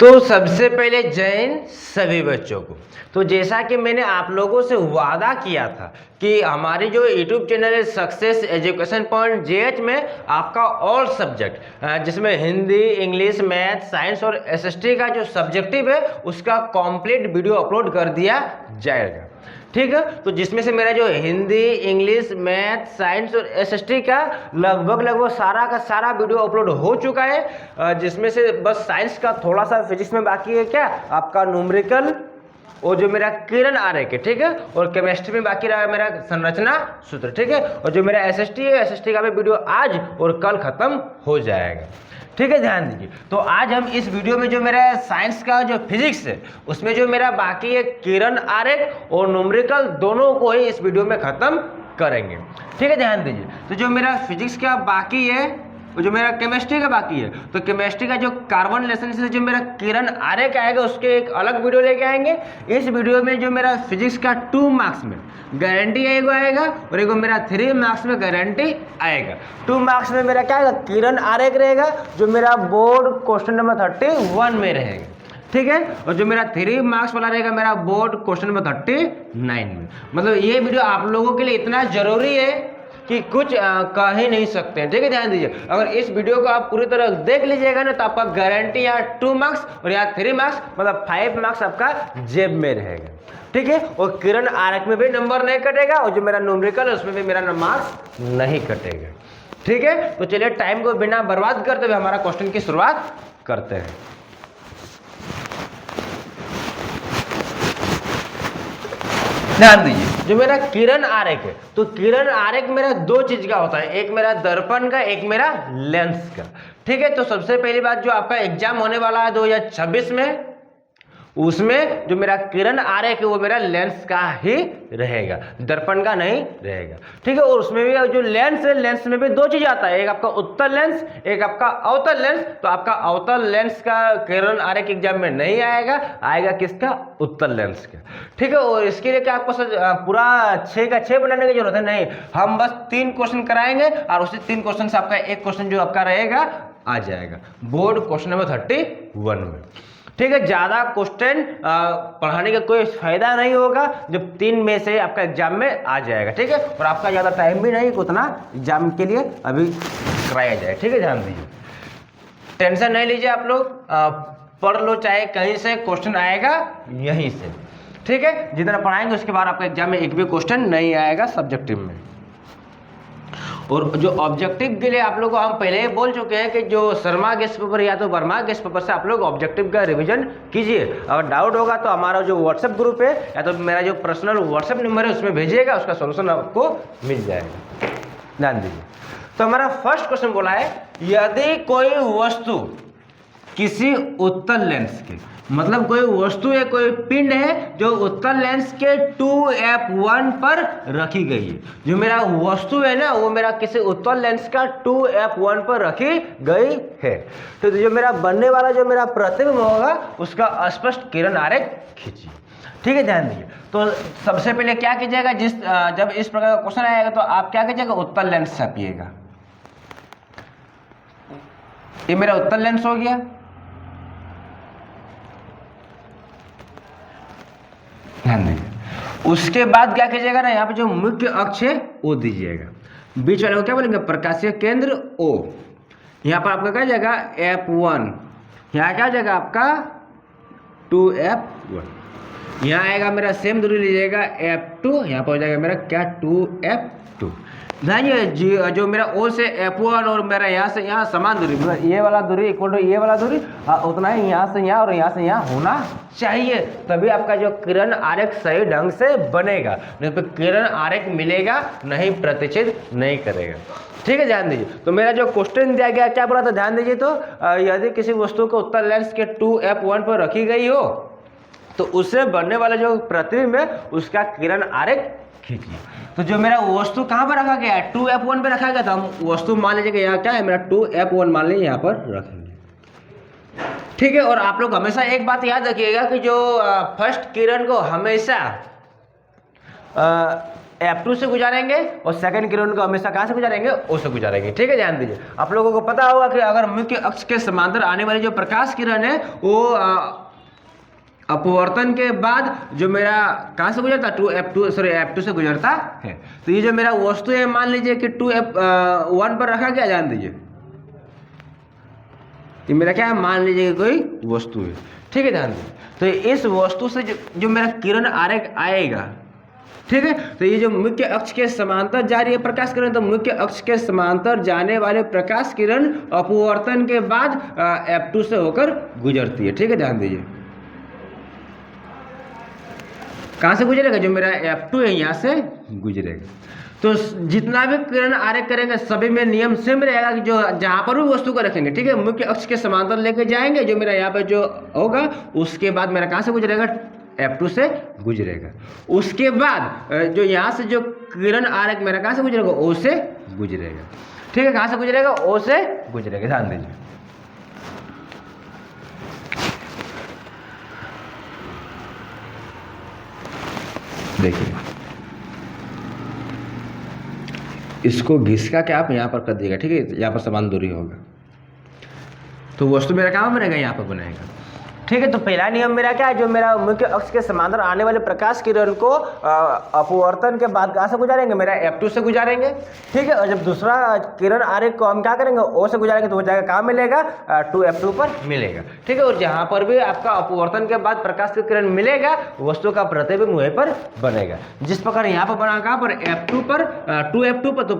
तो सबसे पहले जय हिंद सभी बच्चों को। तो जैसा कि मैंने आप लोगों से वादा किया था कि हमारी जो यूट्यूब चैनल है सक्सेस एजुकेशन पॉइंट जेएच में आपका ऑल सब्जेक्ट जिसमें हिंदी, इंग्लिश, मैथ, साइंस और एसएसटी का जो सब्जेक्टिव है उसका कंप्लीट वीडियो अपलोड कर दिया जाएगा। ठीक है, तो जिसमें से मेरा जो हिंदी, इंग्लिश, मैथ, साइंस और एसएसटी का लगभग सारा का सारा वीडियो अपलोड हो चुका है, जिसमें से बस साइंस का थोड़ा सा फिजिक्स में बाकी है, क्या आपका न्यूमेरिकल और जो मेरा किरण आरेख है, ठीक है, और केमिस्ट्री में बाकी रहा मेरा संरचना सूत्र, ठीक है, और जो मेरा एसएसटी है, एसएसटी का भी वीडियो आज और कल खत्म हो जाएगा। ठीक है, ध्यान दीजिए। तो आज हम इस वीडियो में जो मेरा साइंस का जो फिजिक्स है उसमें जो मेरा बाकी है किरण आरेख और न्यूमेरिकल, दोनों को ही इस वीडियो में खत्म करेंगे। ठीक है, ध्यान दीजिए। तो जो मेरा फिजिक्स का बाकी है और जो मेरा केमिस्ट्री का बाकी है, तो केमिस्ट्री का जो कार्बन रिलेशन से जो मेरा किरण आरेख आएगा उसके एक अलग वीडियो लेके आएंगे। इस वीडियो में जो मेरा फिजिक्स का 2 मार्क्स में गारंटी आएगा और एक मेरा 3 मार्क्स में गारंटी आएगा। 2 मार्क्स में मेरा क्या आएगा, किरण आरेख रहेगा जो मेरा बोर्ड क्वेश्चन नंबर 31 में रहेगा। ठीक है, और जो मेरा 3 मार्क्स वाला रहेगा मेरा बोर्ड क्वेश्चन नंबर 39 में। मतलब ये वीडियो आप लोगों के लिए इतना जरूरी है कि कुछ कह ही नहीं सकते हैं। ठीक है, ध्यान दीजिए। अगर इस वीडियो को आप पूरी तरह देख लीजिएगा ना तो आपका गारंटी यहाँ 2 मार्क्स और यहाँ 3 मार्क्स मतलब 5 मार्क्स आपका जेब में रहेगा। ठीक है, और किरण आरेख में भी नंबर नहीं कटेगा और जो मेरा न्यूमेरिकल है उसमें भी मेरा मार्क्स नहीं कटेगा। ठीक है, तो चलिए टाइम को बिना बर्बाद करते हुए हमारा क्वेश्चन की शुरुआत करते हैं। ध्यान दीजिए, जो मेरा किरण आरेख है तो किरण आरेख मेरा 2 चीज का होता है, एक मेरा दर्पण का, एक मेरा लेंस का। ठीक है, तो सबसे पहली बात जो आपका एग्जाम होने वाला है 2026 में, उसमें जो मेरा किरण आरेख है वो मेरा लेंस का ही रहेगा, दर्पण का नहीं रहेगा। ठीक है, और उसमें भी जो लेंस है, लेंस में भी 2 चीज आता है, एक आपका उत्तल लेंस, एक आपका अवतल लेंस। तो आपका अवतल लेंस का किरण आरेख एग्जाम में नहीं आएगा, आएगा किसका, उत्तल लेंस का। ठीक है, और इसके लिए क्या आपको पूरा 6 का 6 बनाने की जरूरत है, नहीं, हम बस 3 क्वेश्चन कराएंगे और उसी 3 क्वेश्चन से आपका एक क्वेश्चन जो आपका रहेगा आ जाएगा बोर्ड क्वेश्चन नंबर 31 में। ठीक है, ज्यादा क्वेश्चन पढ़ाने का कोई फायदा नहीं होगा जब 3 में से आपका एग्जाम में आ जाएगा। ठीक है, और आपका ज्यादा टाइम भी नहीं उतना एग्जाम के लिए अभी कराया जाए। ठीक है, ध्यान दीजिए, टेंशन नहीं लीजिए आप लोग, पढ़ लो, चाहे कहीं से क्वेश्चन आएगा यहीं से। ठीक है, जितना पढ़ाएंगे उसके बाद आपका एग्जाम में एक भी क्वेश्चन नहीं आएगा सब्जेक्टिव में। और जो ऑब्जेक्टिव के लिए आप लोग को हम पहले ही बोल चुके हैं कि जो शर्मा गेस्ट पेपर या तो वर्मा गेस्ट पेपर से आप लोग ऑब्जेक्टिव का रिवीजन कीजिए। अगर डाउट होगा तो हमारा जो व्हाट्सएप ग्रुप है या तो मेरा जो पर्सनल व्हाट्सएप नंबर है उसमें भेजिएगा, उसका सोल्यूशन आपको मिल जाएगा। ध्यान दीजिए, तो हमारा फर्स्ट क्वेश्चन बोला है, यदि कोई वस्तु किसी उत्तल लेंस के, मतलब कोई वस्तु है, कोई पिंड है जो उत्तल लेंस के 2f1 पर रखी गई है। जो मेरा वस्तु है ना वो मेरा किसी उत्तल लेंस का 2f1 पर रखी गई है। तो जो मेरा बनने वाला जो मेरा प्रतिबिंब होगा उसका स्पष्ट किरण आरेख खींचिए। ठीक है, ध्यान दीजिए। तो सबसे पहले क्या कीजिएगा, जब इस प्रकार का क्वेश्चन आएगा तो आप क्या कीजिएगा, उत्तल लेंस छापिएगा। ये मेरा उत्तल लेंस हो गया। ध्यान दीजिए, उसके बाद क्या कीजिएगा ना, यहाँ पे जो मुख्य अक्ष है वो दीजिएगा, बीच वाले को क्या बोलेंगे, प्रकाशीय केंद्र O। यहाँ पर आपका क्या जाएगा F1, यहाँ क्या जाएगा आपका 2f1, यहाँ आएगा मेरा सेम दूरी लीजिएगा F2, यहाँ पर हो जाएगा मेरा क्या 2f2। ध्यान जो मेरा O से F1 और मेरा यहाँ से यहाँ समान दूरी, ये वाला दूरी इक्वल टू ये वाला दूरी उतना ही यहाँ से यहाँ और यहाँ से यहाँ होना चाहिए, तभी आपका जो किरण आरेख सही ढंग से बनेगा, नहीं तो किरण आरेख मिलेगा नहीं, प्रतिच्छेद नहीं करेगा। ठीक है, ध्यान दीजिए। तो मेरा जो क्वेश्चन दिया गया क्या बोला था, ध्यान दीजिए। तो यदि किसी वस्तु को उत्तल लेंस के 2f1 पर रखी गई हो तो उससे बनने वाला जो प्रतिबिंब है उसका किरण आरेख खींचिए। तो जो मेरा वस्तु कहाँ पर रखा गया है, 2f1 पे रखा गया था, हम वस्तु मान लीजिए यहाँ क्या है मेरा 2f1 मान लीजिए यहाँ पर रखेंगे। ठीक है, और आप लोग हमेशा एक बात याद रखिएगा कि जो फर्स्ट किरण को हमेशा F2 से गुजारेंगे और सेकंड किरण को हमेशा कहाँ से गुजारेंगे, O से गुजारेंगे। ठीक है, ध्यान दीजिए। आप लोगों को पता होगा कि अगर मुख्य अक्ष के समांतर आने वाली जो प्रकाश किरण है वो अपवर्तन के बाद जो मेरा कहाँ से गुजरता है, F2 से गुजरता है। तो ये जो मेरा वस्तु है मान लीजिए कि 2F1 पर रखा गया, ध्यान दीजिए ये मेरा क्या है, मान लीजिए कि कोई वस्तु है। ठीक है, ध्यान दीजिए। तो इस वस्तु से जो मेरा किरण आरेख आएगा, ठीक है, तो ये जो मुख्य अक्ष के समांतर जा रही है प्रकाश किरण, तो मुख्य अक्ष के समांतर जाने वाले प्रकाश किरण अपवर्तन के बाद F2 से होकर गुजरती है। ठीक है, ध्यान दीजिए कहाँ से गुजरेगा, जो मेरा F2 है यहाँ से गुजरेगा। तो जितना भी किरण आरेख करेंगे सभी में नियम सेम रहेगा कि जो जहाँ पर भी वस्तु को रखेंगे, ठीक है, मुख्य अक्ष के समांतर लेके जाएंगे, जो मेरा यहाँ पे जो होगा उसके बाद मेरा कहाँ से गुजरेगा, F2 से गुजरेगा। उसके बाद जो यहाँ से जो किरण आरेख मेरा कहाँ से गुजरेगा, O से गुजरेगा। ठीक है, कहाँ से गुजरेगा, O से गुजरेगा। ध्यान दीजिए देखिए इसको घिसका के आप यहाँ पर कर दिएगा। ठीक है, यहाँ पर समान दूरी होगा तो वस्तु मेरा कहाँ बनेगा, यहाँ पर बनेगा। ठीक है, तो पहला नियम मेरा क्या है, जो मेरा मुख्य अक्ष के समांतर आने वाले प्रकाश किरण को अपवर्तन के बाद कहाँ से गुजारेंगे, मेरा F2 से गुजारेंगे। ठीक है, और जब दूसरा किरण आरेख को हम क्या करेंगे, O से गुजारेंगे, तो वो जाएगा कहाँ मिलेगा, 2F2 पर मिलेगा। ठीक है, और जहाँ पर भी आपका अपवर्तन के बाद प्रकाश की किरण मिलेगा वस्तु का प्रतिबिंब वहीं पर बनेगा। जिस प्रकार यहाँ पर बना कहाँ पर, F2 पर 2F2 पर, तो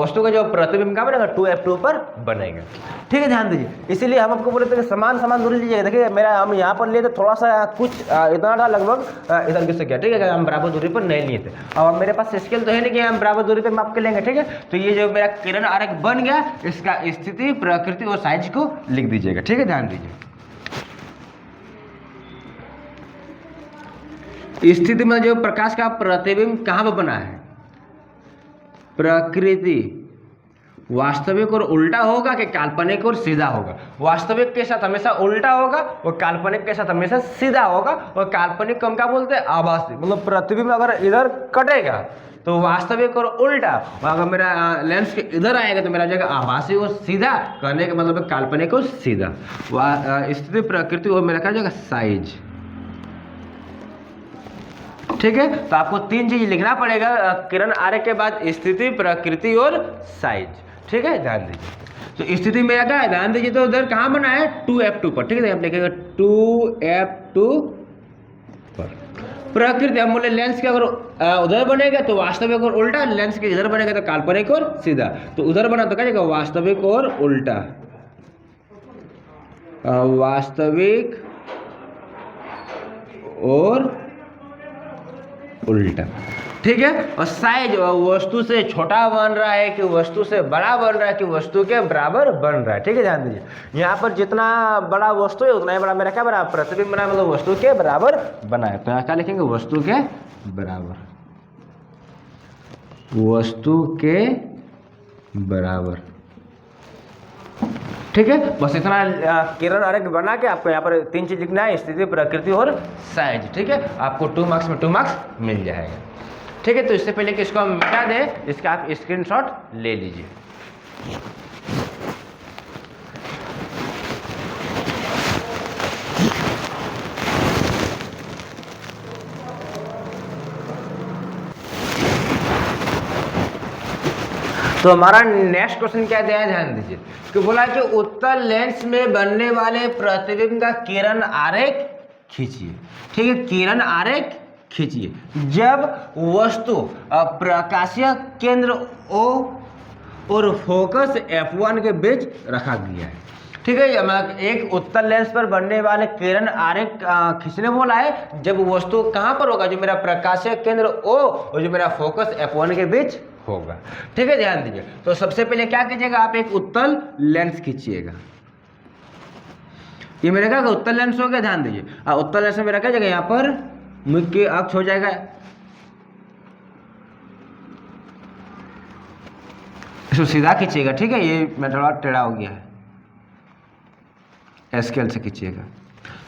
वस्तु का जो प्रतिबिंब कहाँ बनेगा, 2F2 पर बनेगा। ठीक है, ध्यान दीजिए। इसीलिए हम आपको बोले थे समान समान दूरी लीजिएगा। देखिए मेरा हम यहाँ पर लिए तो थोड़ा सा कुछ इतना था, लगभग इधर किससे गया। ठीक है, हम बराबर दूरी पर नहीं लिए थे। अब मेरे पास स्केल तो है नहीं कि हम बराबर दूरी पे माप के लेंगे। ठीक है, तो ये जो मेरा किरण आरेख बन गया, इसका स्थिति, प्रकृति और साइज को लिख दीजिएगा। ठीक है, ध्यान दीजिए स्थिति में जो प्रकाश का प्रतिबिंब कहाँ पर बना है, प्रकृति वास्तविक और उल्टा होगा कि काल्पनिक और सीधा होगा। वास्तविक के साथ हमेशा उल्टा होगा और काल्पनिक के साथ हमेशा सीधा होगा। और काल्पनिक को हम क्या बोलते हैं, आभासी। मतलब प्रतिबिंब अगर इधर कटेगा तो वास्तविक और उल्टा, और अगर मेरा लेंस के इधर आएगा तो मेरा जाएगा आभासी और सीधा। कहने का मतलब काल्पनिक और सीधा। स्थिति, प्रकृति और मेरा क्या जाएगा, साइज। ठीक है, तो आपको तीन चीज लिखना पड़ेगा किरण आरेख के बाद, स्थिति, प्रकृति और साइज। ठीक है, ध्यान दीजिए। तो स्थिति मेरा क्या है, ध्यान दीजिए, तो उधर कहाँ बना है, 2F2 पर। ठीक है, हम लिखेंगे 2F2 पर। प्रकृति हम बोले लेंस के अगर उधर बनेगा तो वास्तविक और उल्टा, लेंस के इधर बनेगा तो काल्पनिक और सीधा। तो उधर बना तो क्या जाएगा, वास्तविक और उल्टा, वास्तविक और उल्टा। ठीक है, और साइज वस्तु से छोटा बन रहा है कि वस्तु से बड़ा बन रहा है कि वस्तु के बराबर बन रहा है। ठीक है, ध्यान दीजिए यहाँ पर जितना बड़ा वस्तु है उतना ही बड़ा मेरा क्या बना, प्रतिबिंब बना, मतलब वस्तु के बराबर बना है। तो यहाँ क्या लिखेंगे, वस्तु के बराबर, वस्तु के बराबर। ठीक है, बस इतना किरण आरेख बना के आपको यहाँ पर तीन चीज लिखना है, स्थिति, प्रकृति और साइज। ठीक है, आपको 2 मार्क्स में 2 मार्क्स मिल जाएगा। ठीक है, तो इससे पहले कि इसको हम मिटा दें, इसका आप स्क्रीनशॉट ले लीजिए। तो हमारा नेक्स्ट क्वेश्चन क्या दिया है, ध्यान दीजिए कि बोला कि उत्तल लेंस में बनने वाले प्रतिबिंब का किरण आरेख खींचिए। ठीक है, किरण आरेख खींचिए जब वस्तु प्रकाशीय केंद्र O और फोकस F1 के बीच रखा गया है। ठीक है, एक उत्तल लेंस पर बनने वाले किरण आरेख खींचने बोला है जब वस्तु कहाँ पर होगा, जो मेरा प्रकाशीय केंद्र O और जो मेरा फोकस F1 के बीच होगा। ठीक है, ध्यान दीजिए। तो सबसे पहले क्या कीजिएगा, आप एक उत्तल लेंस खींचिएगा। ये मेरा क्या उत्तल लेंस हो गया, ध्यान दीजिए। उत्तल लेंस में मेरा क्या जाएगा, यहाँ पर मुख्य अक्ष हो जाएगा, इसको सीधा खींचिएगा। ठीक है, ये मेरा थोड़ा टेढ़ा हो गया है, स्केल से खींचिएगा।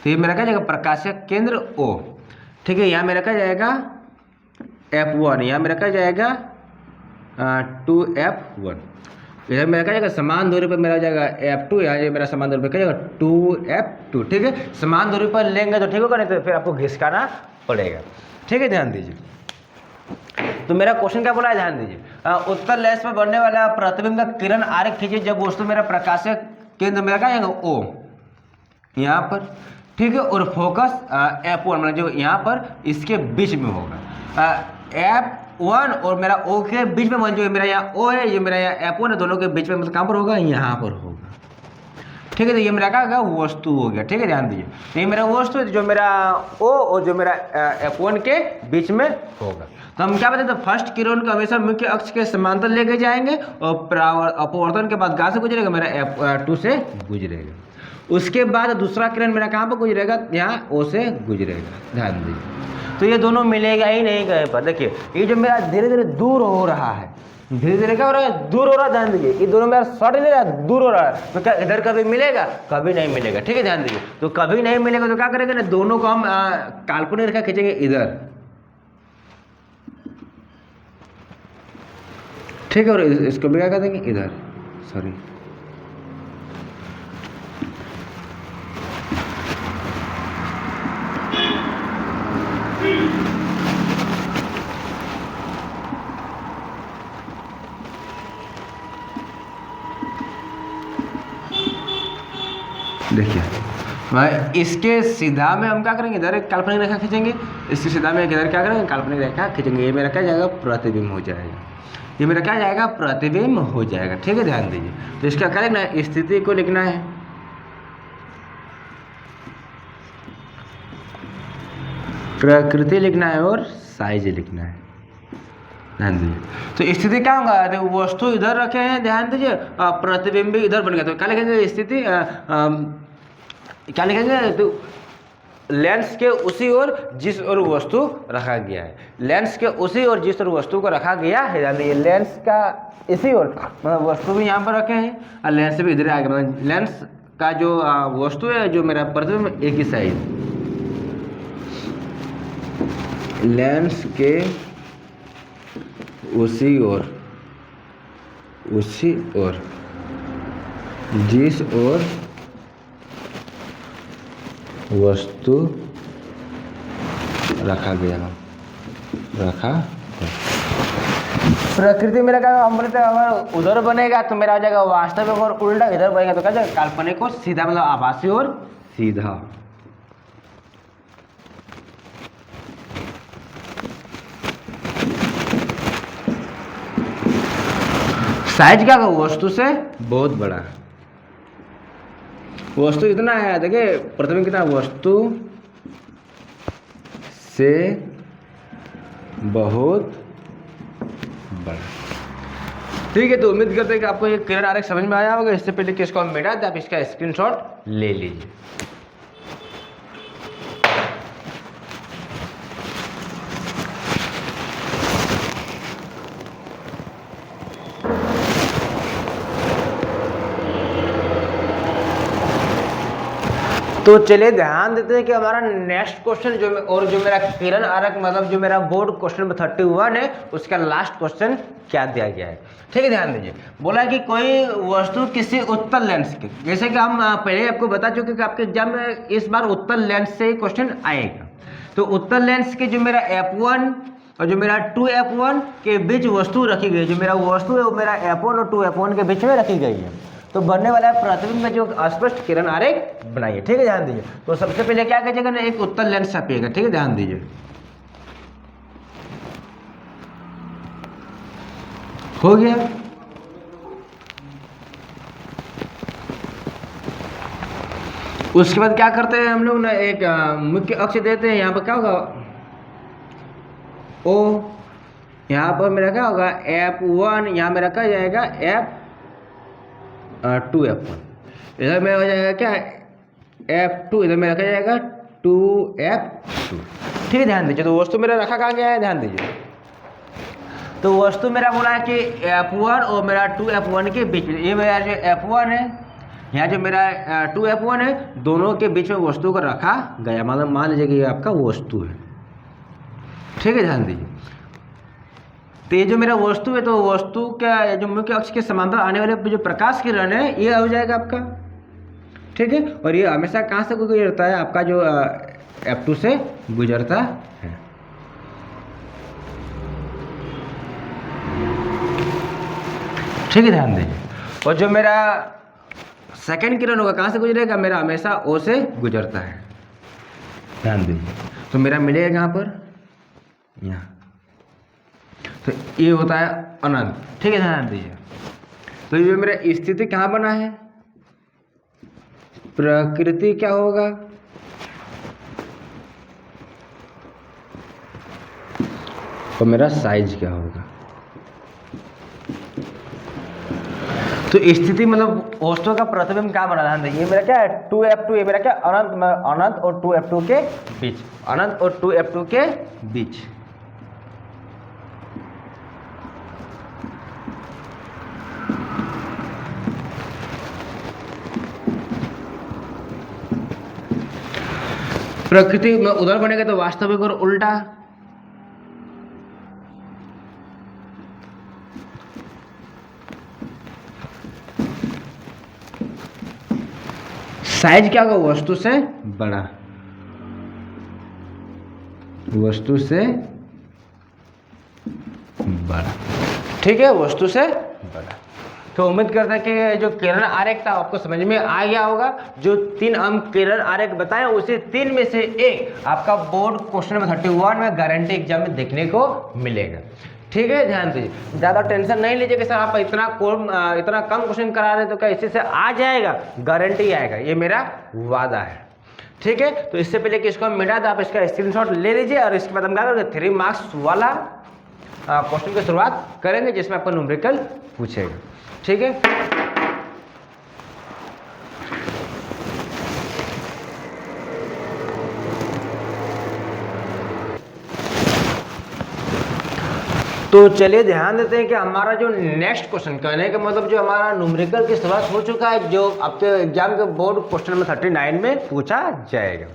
तो ये मेरा क्या जाएगा, प्रकाशीय केंद्र O। ठीक है, यहाँ मेरा क्या जाएगा F1, यहाँ मेरा क्या जाएगा 2F1, इधर मेरा क्या जाएगा समान दूरी पर मेरा जाएगा F2, यहाँ ये मेरा समान दूरी पर क्या जाएगा 2F2। ठीक है, समान दूरी पर लेंगे तो ठीक होगा, नहीं तो फिर आपको घिसकाना पड़ेगा। ठीक है, ध्यान दीजिए। तो मेरा क्वेश्चन क्या बोला है, ध्यान दीजिए। उत्तर लेंस पर बनने वाला प्रतिबिंब का किरण आरेख खींचिए जब वस्तु मेरा प्रकाशक केंद्र मेरा क्या जाएगा O यहाँ पर। ठीक है, और फोकस F1 मतलब जो यहाँ पर इसके बीच में होगा। F1 और मेरा O के बीच में मतलब जो मेरा यहाँ O है, ये मेरा यहाँ F1 है, दोनों के बीच में मतलब कहाँ पर होगा, यहाँ पर होगा। ठीक है, तो ये मेरा क्या होगा, वस्तु हो गया। ठीक है, ध्यान दीजिए, ये मेरा वस्तु है जो मेरा O और जो मेरा F1 के बीच में होगा। तो हम क्या बताते हैं, फर्स्ट किरण को हमेशा मुख्य अक्ष के समांतर लेके जाएंगे और अपवर्तन के बाद कहाँ से गुजरेगा, मेरा F2 से गुजरेगा। उसके बाद दूसरा किरण मेरा कहाँ पर गुजरेगा, यहाँ O से गुजरेगा। ध्यान दीजिए, तो ये दोनों मिलेगा ही नहीं कहीं पर। देखिए ये जो मेरा धीरे धीरे दूर हो रहा है, धीरे धीरे क्या हो रहा है, दूर हो रहा है। ध्यान दीजिए, ये दोनों मेरा शॉर्ट नहीं रहा, दूर हो रहा है। तो क्या इधर कभी मिलेगा, कभी नहीं मिलेगा। ठीक है, ध्यान दीजिए, तो कभी नहीं मिलेगा तो क्या करेंगे ना, दोनों को हम काल्पनिक रेखा खींचेंगे इधर। ठीक है, और इसको भी क्या कर देंगे इधर, सॉरी देखिए, इसके सीधा में हम क्या करेंगे, इधर एक काल्पनिक रेखा खींचेंगे, इसके सीधा में इधर क्या करेंगे, काल्पनिक रेखा खींचेंगे। ये मेरा क्या जाएगा, प्रतिबिंब हो जाएगा। ये मेरा क्या जाएगा, प्रतिबिंब हो जाएगा। ठीक है, ध्यान दीजिए, तो इसका क्या लिखना है, स्थिति को लिखना है, प्रकृति लिखना है और साइज लिखना है। ध्यान दीजिए, तो स्थिति क्या होगा, देखो वस्तु इधर रखे हैं, ध्यान दीजिए, प्रतिबिंब इधर बन गया। तो क्या लिखेंगे, स्थिति क्या लिखेंगे, तो लेंस के उसी ओर जिस ओर वस्तु रखा गया है, लेंस के उसी ओर जिस ओर वस्तु को रखा गया है। ध्यान दीजिए, लेंस का इसी ओर मतलब वस्तु भी यहाँ पर रखे हैं और लेंस भी इधर आ गया, मतलब लेंस का जो वस्तु है, जो मेरा प्रतिबिंब एक ही साइज, लेंस के उसी ओर जिस ओर वस्तु रखा गया। प्रकृति मेरा क्या, हम बोलते हैं अगर उधर बनेगा तो मेरा हो जाएगा वास्तविक और उल्टा, इधर बनेगा तो क्या जाएगा, काल्पनिक और सीधा, मतलब आभासी और सीधा। साइज क्या, वस्तु से बहुत बड़ा, वस्तु इतना है, देखिए प्रतिबिंब कितना, वस्तु से बहुत बड़ा। ठीक है, तो उम्मीद करते हैं कि आपको ये किरण आरेख समझ में आया होगा। इससे पहले कि इसको हम मिटा दें, आप इसका स्क्रीनशॉट ले लीजिए। तो चलिए ध्यान देते हैं कि हमारा नेक्स्ट क्वेश्चन जो मेरा किरण आरेख मतलब जो मेरा बोर्ड क्वेश्चन नंबर 31 है, उसका लास्ट क्वेश्चन क्या दिया गया है। ठीक है, ध्यान दीजिए, बोला कि कोई वस्तु किसी उत्तल लेंस के, जैसे कि हम पहले आपको बता चुके कि आपके एग्जाम में इस बार उत्तल लेंस से ही क्वेश्चन आएगा। तो उत्तल लेंस के जो मेरा F1 और जो मेरा 2F1 के बीच वस्तु रखी गई, जो मेरा वस्तु है वो मेरा F1 और 2F1 के बीच में रखी गई है, तो बनने वाला है प्रतिबिंब में जो अस्पष्ट किरण आरेख बनाइए। ठीक है, ध्यान दीजिए, तो सबसे पहले क्या कीजिएगा ना, एक उत्तल लेंस छापिएगा। ठीक है, ध्यान दीजिए, हो गया। उसके बाद क्या करते हैं हम लोग ना, एक मुख्य अक्ष देते हैं। यहाँ पर क्या होगा, O, यहाँ पर मेरा क्या होगा F1, यहाँ मेरा क्या जाएगा F2F1, इधर मेरा हो जाएगा क्या F2, इधर मेरा क्या जाएगा 2F2। ठीक है, ध्यान दीजिए, तो वस्तु मेरा रखा कहाँ गया है, ध्यान दीजिए, तो वस्तु मेरा बोला है कि F1 और मेरा 2F1 के बीच में, ये मेरा जो F1 है, यहाँ जो मेरा 2F1 है, दोनों के बीच में वस्तु को रखा गया, मतलब मान लीजिए कि ये आपका वस्तु है। ठीक है, ध्यान दीजिए, तो ये जो मेरा वस्तु है, तो वस्तु का जो मुख्य अक्ष के समांतर आने वाले जो प्रकाश किरण है ये हो जाएगा आपका, ठीक है। और ये हमेशा कहाँ से गुजरता है, आपका जो F2 से गुजरता है। ठीक है, ध्यान दीजिए। और जो मेरा सेकंड किरण होगा कहाँ से गुजरेगा, मेरा हमेशा O से गुजरता है, ध्यान दीजिए। तो मेरा मिलेगा कहाँ पर, यहाँ। तो ये होता है अनंत, ठीक है, ध्यान दीजिए। तो ये मेरा स्थिति कहाँ बना है, प्रकृति क्या होगा, तो मेरा साइज क्या होगा। तो स्थिति मतलब वस्तु का प्रतिबिंब क्या बना, ध्यान दीजिए। ये मेरा क्या है 2F2, ये मेरा क्या अनंत, अनंत और 2F2 के बीच, अनंत और 2F2 के बीच। प्रकृति में उधर बनेगा तो वास्तविक और उल्टा। साइज क्या होगा, वस्तु से बड़ा, वस्तु से बड़ा, ठीक है, वस्तु से बड़ा। तो उम्मीद करता है कि जो किरण आरेख था आपको समझ में आ गया होगा। जो 3 हम किरण आरेख बताएं उसे 3 में से एक आपका बोर्ड क्वेश्चन नंबर 31 में गारंटी एग्जाम में देखने को मिलेगा, ठीक है, ध्यान दीजिए। ज़्यादा टेंशन नहीं लीजिए कि सर आप इतना कम क्वेश्चन करा रहे हैं तो क्या इसी से आ जाएगा, गारंटी आएगा, ये मेरा वादा है, ठीक है। तो इससे पहले कि इसको हम मिटा दो, आप इसका स्क्रीनशॉट ले लीजिए और इसके बाद हम क्या करेंगे 3 मार्क्स वाला क्वेश्चन की शुरुआत करेंगे जिसमें आपको न्यूमेरिकल पूछेगा, ठीक है। तो चलिए ध्यान देते हैं कि हमारा जो नेक्स्ट क्वेश्चन कहने का मतलब जो हमारा न्यूमेरिकल की शुरुआत हो चुका है, जो आपके एग्जाम के बोर्ड क्वेश्चन नंबर 39 में पूछा जाएगा।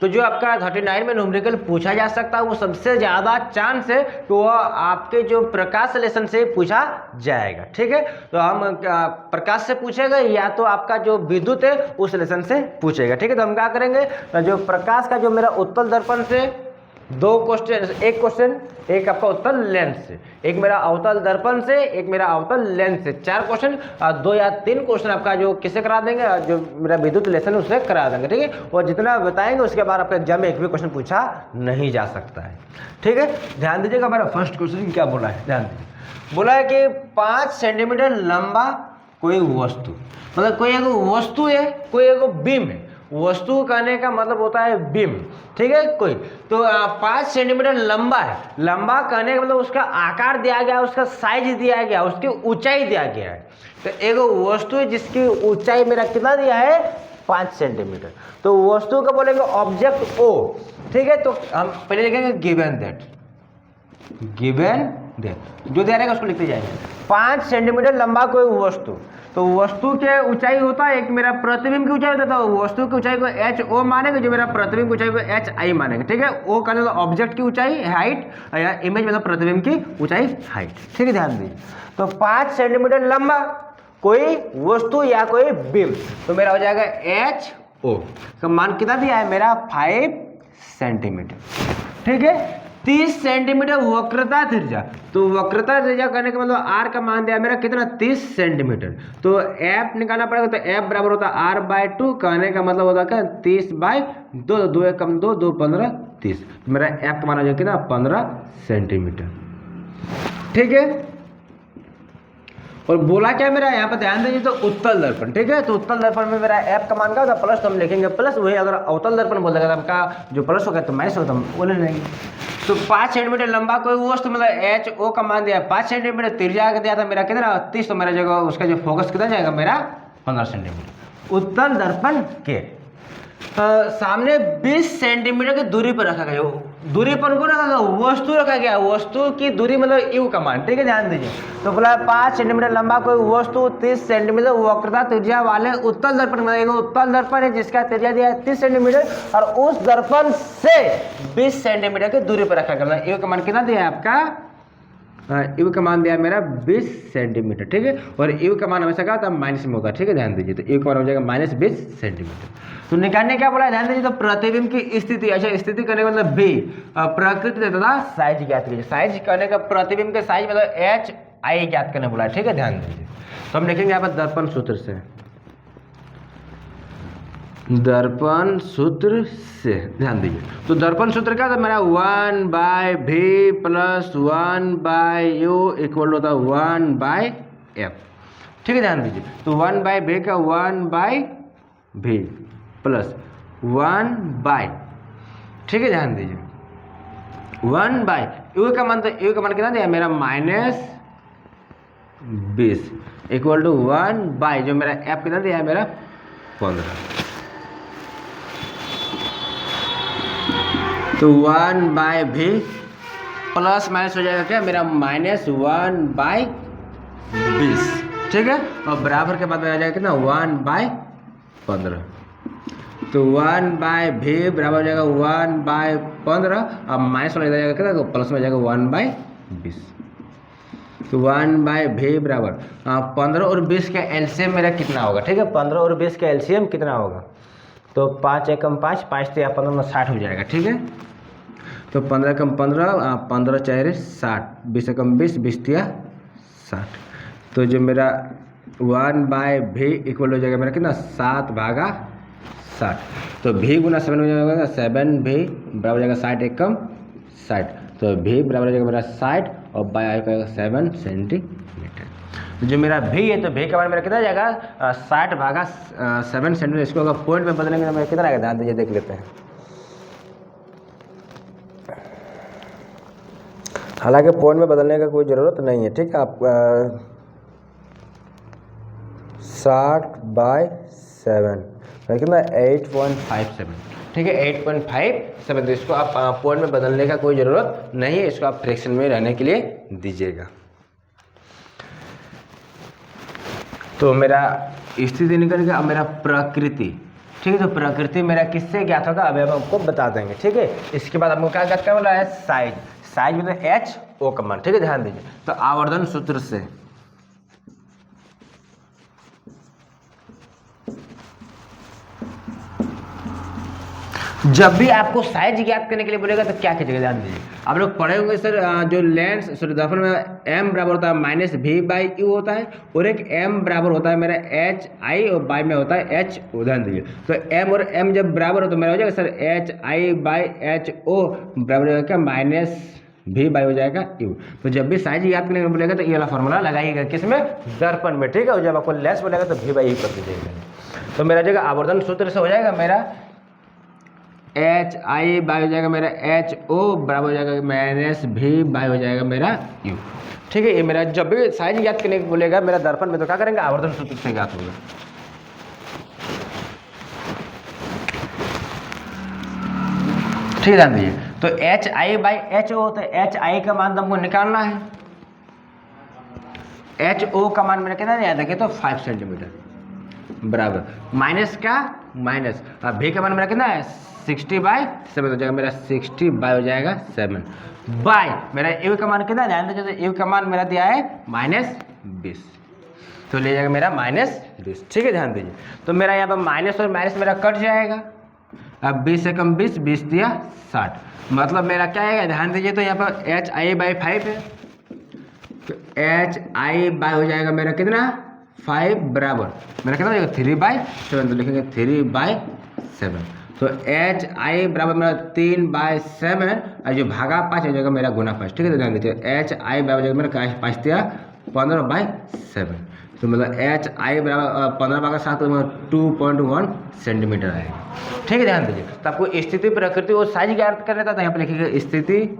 तो जो आपका 39 में न्यूमेरिकल पूछा जा सकता है वो सबसे ज़्यादा चांस है कि वो आपके जो प्रकाश लेसन से पूछा जाएगा, ठीक है। तो हम प्रकाश से पूछेगा या तो आपका जो विद्युत है उस लेसन से पूछेगा, ठीक है। तो हम क्या करेंगे, जो प्रकाश का जो मेरा उत्तल दर्पण से 2 क्वेश्चन, एक क्वेश्चन, एक आपका उत्तल लेंस से, एक मेरा अवतल दर्पण से, एक मेरा अवतल लेंस से, 4 क्वेश्चन, 2 या 3 क्वेश्चन आपका जो किससे करा देंगे, जो मेरा विद्युत लेसन उससे करा देंगे, ठीक है। और जितना बताएंगे उसके बाद आपके एग्जाम में एक भी क्वेश्चन पूछा नहीं जा सकता है, ठीक है। ध्यान दीजिएगा, हमारा फर्स्ट क्वेश्चन क्या बोला है, ध्यान दीजिए। बोला है कि 5 सेंटीमीटर लंबा कोई वस्तु, मतलब कोई एक वस्तु है, कोई एक बीम है। वस्तु कहने का मतलब होता है बीम, ठीक है। कोई तो 5 सेंटीमीटर लंबा है, लंबा कहने का मतलब उसका आकार दिया गया, उसका साइज दिया गया, उसकी ऊंचाई दिया गया है। तो एक वस्तु है जिसकी ऊंचाई मेरा कितना दिया है 5 सेंटीमीटर। तो वस्तु का बोलेंगे ऑब्जेक्ट ओ, ठीक है। तो हम पहले लिखेंगे गिवन दैट, गिवन दैट जो दिया रहेगा उसको लिखते जाएंगे। 5 सेंटीमीटर लंबा कोई वस्तु, तो वस्तु के ऊंचाई होता है, एक मेरा प्रतिबिंब की ऊंचाई होता है, तो वस्तु की ऊंचाई को एच ओ मानेंगे, जो मेरा प्रतिबिंब की ऊंचाई को एच आई मानेंगे, ठीक है। ओ का मतलब ऑब्जेक्ट की ऊंचाई हाइट, या इमेज मतलब प्रतिबिंब की ऊंचाई हाइट, ठीक है, ध्यान दीजिए। तो 5 सेंटीमीटर लंबा कोई वस्तु या कोई बीम, तो मेरा हो जाएगा एच ओ का मान कितना दिया है मेरा 5 सेंटीमीटर, ठीक है। 30 सेंटीमीटर वक्रता त्रिज्या, तो वक्रता त्रिज्या करने का मतलब आर का मान दिया मेरा कितना 30 सेंटीमीटर। तो एफ निकालना पड़ेगा, तो एफ बराबर होता है r/2, कहने का मतलब होता है क्या 30/2, 2 एक कम 2, 2 15 30, मेरा एफ का मान हो जाएगा कितना 15 सेंटीमीटर, ठीक है। और बोला क्या मेरा यहाँ पर ध्यान दीजिए, तो उत्तल दर्पण, ठीक है। तो उत्तल दर्पण में मेरा एफ का मान क्या होता है प्लस, तो हम लिखेंगे प्लस, वही अगर अवतल दर्पण बोल देगा तो आपका जो प्लस होगा तो माइनस होगा, तो हम वो ले लेंगे। तो 5 सेंटीमीटर लंबा कोई वस्तु मतलब एच ओ का मान दिया 5 सेंटीमीटर, त्रिज्या दिया था मेरा कितना 30, तो मेरा जगह उसका जो फोकस कितना जाएगा मेरा 15 सेंटीमीटर। उत्तल दर्पण के सामने 20 सेंटीमीटर की दूरी पर रखा गया, दूरी पर को रखा गया, वस्तु रखा गया, वस्तु की दूरी मतलब यू का मान, ठीक है, ध्यान दीजिए। तो बोला 5 सेंटीमीटर लंबा कोई वस्तु 30 सेंटीमीटर वक्रता त्रिज्या वाले उत्तल दर्पण में, उत्तल दर्पण है जिसका त्रिज्या दिया है 30 सेंटीमीटर और उस दर्पण से 20 सेंटीमीटर की दूरी पर रखा गया, यू का मान कितना दिया है आपका यू का मान दिया मेरा 20 सेंटीमीटर, ठीक है। और यू का मान हमेशा क्या होता है, माइनस में होता है, ठीक है, ध्यान दीजिए। तो यू का मान हो जाएगा -20 सेंटीमीटर। तो निकालने क्या बोला है, ध्यान दीजिए। तो प्रतिबिंब की स्थिति, अच्छा स्थिति करने का मतलब बी, प्रकृति तथा साइज ज्ञात कीजिए। साइज करने का प्रतिबिंब के साइज मतलब एच आई ज्ञात करने बोला है, ठीक है, ध्यान दीजिए। तो हम लिखेंगे यहाँ पर दर्पण सूत्र से, दर्पण सूत्र से, ध्यान दीजिए। तो दर्पण सूत्र क्या था मेरा, 1/v प्लस 1/u इक्वल होता है 1/f, ठीक है, ध्यान दीजिए। तो 1/v का 1/v प्लस 1/, ठीक है, ध्यान दीजिए, 1/u का मान, तो u का मान कितना दिया मेरा -20 इक्वल टू 1/, जो मेरा f कितना दिया है मेरा 15। तो 1/v प्लस माइनस हो जाएगा क्या मेरा -1/20, ठीक है, और बराबर के बाद में आ जाएगा कितना 1/15। तो 1/v बराबर हो जाएगा 1/15, अब माइनस वाला जाएगा कितना, तो प्लस में हो जाएगा 1/20। तो 1/v बराबर 15 और 20 का एलसीएम मेरा कितना होगा, ठीक है, 15 और 20 का एलसीएम कितना होगा, तो 5 एकम 5, 5 तो 15 में 60 हो जाएगा, ठीक है। तो 15 एकम 15, 15 4 60, 20 एकम 20, 20 तिया 60। तो जो मेरा 1/v इक्वल हो जाएगा मेरा कितना 7/60। तो v गुना 7 हो जाएगा 7v बराबर हो जाएगा 60 एकम 60। तो v बराबर हो जाएगा मेरा 60 और बाय आएगा 7 सेंटीमीटर। तो जो मेरा v है, तो v का मान मेरा कितना जाएगा 60/7 सेंटीमीटर। इसको अगर पॉइंट में बदलेंगे तो मेरा कितना आएगा, ध्यान दीजिए, देख लेते हैं। हालांकि पॉइंट में बदलने का कोई ज़रूरत नहीं है, ठीक है। आप 60/7 कितना 8.57, ठीक है, 8.57। तो इसको आप पॉइंट में बदलने का कोई ज़रूरत नहीं है, इसको आप फ्रैक्शन में रहने के लिए दीजिएगा। तो मेरा स्थिति निकल गया। अब मेरा प्रकृति, ठीक है, तो प्रकृति मेरा किससे ज्ञात होगा, अभी हम आपको बता देंगे, ठीक है। इसके बाद हमको क्या ज्ञात करना वाला है, साइज। साइज मतलब एच ओ का मान, ठीक है, ध्यान दीजिए। तो आवर्धन सूत्र से जब भी आपको साइज ज्ञात करने के लिए बोलेगा तो क्या कीजिएगा, ध्यान दीजिए। आप लोग पढ़े होंगे सर, जो लेंस सॉरी दर्पण में m बराबर होता है -v/u होता है, और एक m बराबर होता है मेरा h i और y में होता है h o, ध्यान दीजिए। तो m और m जब बराबर हो तो मेरा हो जाएगा सर h i/h o बराबर हो जाएगा -v/, हो जाएगा u। तो जब भी साइज याद करने के लिए बोलेगा तो ये वाला फॉर्मूला लगाइएगा, किसमें, दर्पण में, ठीक है। और जब आपको लेंस बोलेगा तो v/u कर दीजिएगा। तो मेरा जगह आवर्धन सूत्र से हो जाएगा मेरा एच आई बाय हो जाएगा मेरा एच ओ बराबर हो जाएगा -v बाय हो जाएगा मेरा u, ठीक है। ये मेरा जब भी साइज याद करने को बोलेगा मेरा दर्पण में तो क्या करेंगे, आवर्धन सूत्र से ज्ञात होगा। ठीक है, ध्यान दीजिए। तो H I by H O, तो एच आई का मान तो हमको निकालना है, एच ओ का मान मेरा कितना याद रखिए, तो 5 सेंटीमीटर बराबर माइनस का माइनस, अब v का मान मेरा कितना है 60/7 हो जाएगा मेरा 60 हो जाएगा 7 बाय मेरा u का मान कितना, ध्यान दीजिए। u का मान मेरा दिया है -20, तो ले जाएगा मेरा -20, ठीक है, ध्यान दीजिए। तो मेरा यहाँ पर माइनस और माइनस मेरा कट जाएगा। अब 20 से कम 20, 20 दिया 60, मतलब मेरा क्या आएगा, ध्यान दीजिए। तो यहाँ पर HI/5 है, तो HI हो जाएगा मेरा कितना 5 बराबर मेरा कितना हो जाएगा 3/7, तो लिखेंगे 3/7। तो HI बराबर मेरा 3/7 और जो भागा 5 हो जाएगा मेरा गुना 5, ठीक है, तो ध्यान दीजिए। HI बराबर हो जाएगा मेरा 5 दिया 15/7, तो मतलब HI बराबर 15/7 तो 2.1 सेंटीमीटर आएगा, ठीक है, ध्यान दीजिए। तो आपको स्थिति, प्रकृति और साइज ज्ञात कर लेता था, यहाँ पे लिखिएगा स्थिति,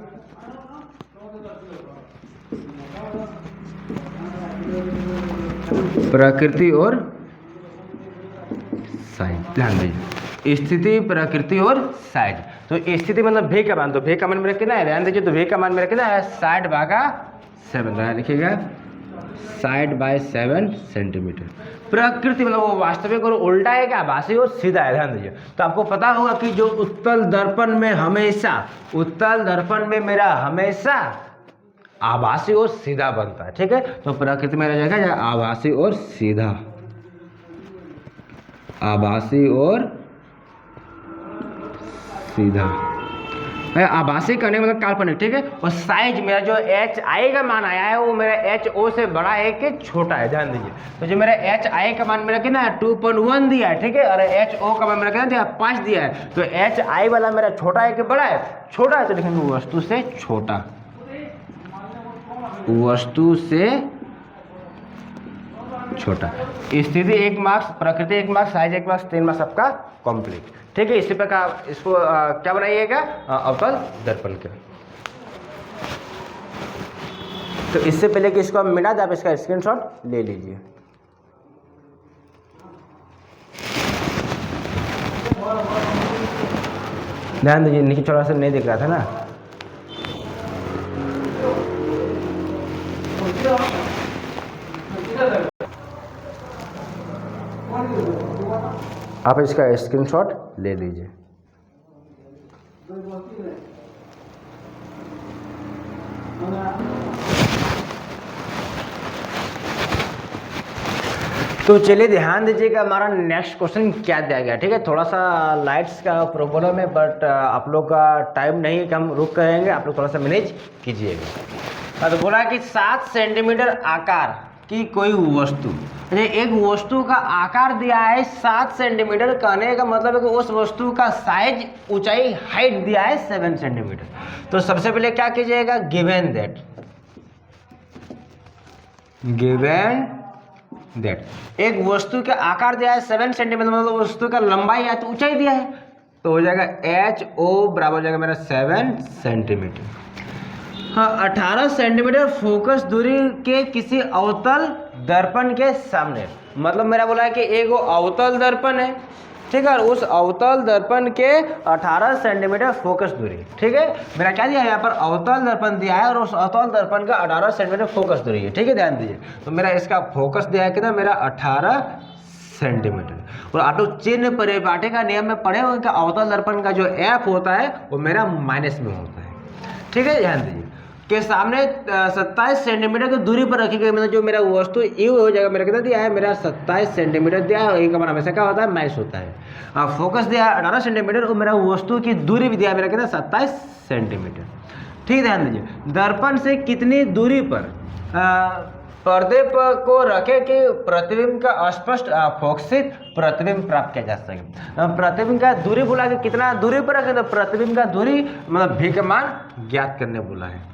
प्रकृति और साइज, ध्यान दीजिए। स्थिति, प्रकृति और साइज। तो स्थिति मतलब v का मान, तो v का मान मेरा कितना है, ध्यान दीजिए। तो v का मान मेरा कितना है 60/7, लिखिएगा 60/7 सेंटीमीटर। प्रकृति मतलब वो वास्तविक और उल्टा है, क्या आभासी और सीधा है, ध्यान दीजिए। तो आपको पता होगा कि जो उत्तल दर्पण में हमेशा, उत्तल दर्पण में मेरा हमेशा आभासी और सीधा बनता है। ठीक है, तो प्रकृति में रह जाएगा आभासी और सीधा, आभासी और सीधा है। आभासी करने का मतलब काल्पनिक। ठीक है, और साइज मेरा जो एच आई का मान आया है वो मेरा एच ओ से बड़ा है कि छोटा है, ध्यान दीजिए। तो जो मेरा एच आई का मान मेरा कितना है 2.1 दिया है। ठीक है, और एच ओ का मान मेरा कितना दिया 5 दिया है। तो एच आई वाला मेरा छोटा है कि बड़ा है, छोटा है, तो लिखेंगे वस्तु से छोटा, वस्तु से छोटा। स्थिति 1 मार्क्स, प्रकृति 1 मार्क्स, साइज 1 मार्क्स, 3 मार्क्स आपका कंप्लीट। ठीक है, इसी प्रकार इसको क्या बनाइएगा अवतल दर्पण के। तो इससे पहले कि इसको हम मिटा दें, आप इसका स्क्रीनशॉट ले लीजिए। ध्यान दीजिए, नीचे थोड़ा सा नहीं दिख रहा था ना। आप इसका स्क्रीनशॉट ले लीजिए। तो चलिए ध्यान दीजिएगा, हमारा नेक्स्ट क्वेश्चन क्या दिया गया। ठीक है, थोड़ा सा लाइट्स का प्रॉब्लम है, बट आप लोग का टाइम नहीं है कि हम रुक करेंगे, आप लोग थोड़ा सा मैनेज कीजिएगा। तो बोला कि 7 सेंटीमीटर आकार की कोई वस्तु, एक वस्तु का आकार दिया है 7 सेंटीमीटर, कहने का मतलब है कि उस वस्तु का साइज, ऊंचाई, हाइट दिया है 7 सेंटीमीटर। तो सबसे पहले क्या कीजिएगा, गिवन दैट एक वस्तु का आकार दिया है 7 सेंटीमीटर, मतलब वस्तु का लंबाई या तो ऊंचाई दिया है, तो हो जाएगा एच ओ बराबर हो जाएगा मेरा 7 सेंटीमीटर। हाँ, 18 सेंटीमीटर फोकस दूरी के किसी अवतल दर्पण के सामने, मतलब मेरा बोला है कि एक अवतल दर्पण है। ठीक है, और उस अवतल दर्पण के 18 सेंटीमीटर फोकस दूरी। ठीक है, मेरा क्या दिया है यहाँ पर अवतल दर्पण दिया है और उस अवतल दर्पण का 18 सेंटीमीटर फोकस दूरी है। ठीक है, ध्यान दीजिए। तो मेरा इसका फोकस दिया है कितना, मेरा 18 सेंटीमीटर। और आप लोग चिन्ह परिपाटी का नियम में पढ़े होंगे कि अवतल दर्पण का जो एफ होता है वो मेरा माइनस में होता है। ठीक है, ध्यान दीजिए के सामने 27 सेंटीमीटर की दूरी पर रखी गई, मतलब जो मेरा वस्तु यू हो जाएगा, मेरा कितना दिया है, मेरा 27 सेंटीमीटर दिया है। एक का मान हमेशा क्या होता है, माइनस होता है। फोकस दिया है 18 सेंटीमीटर और मेरा वस्तु की दूरी भी दिया है, मेरा कितना 27 सेंटीमीटर। ठीक, ध्यान दीजिए। दर्पण से कितनी दूरी पर पर्दे पर को रखे कि प्रतिबिंब का स्पष्ट फोकसित प्रतिबिंब प्राप्त किया जा सके। प्रतिबिंब का दूरी बोला कि कितना दूरी पर रखे, तो प्रतिबिंब का दूरी मतलब भी का मान ज्ञात करने बोला है।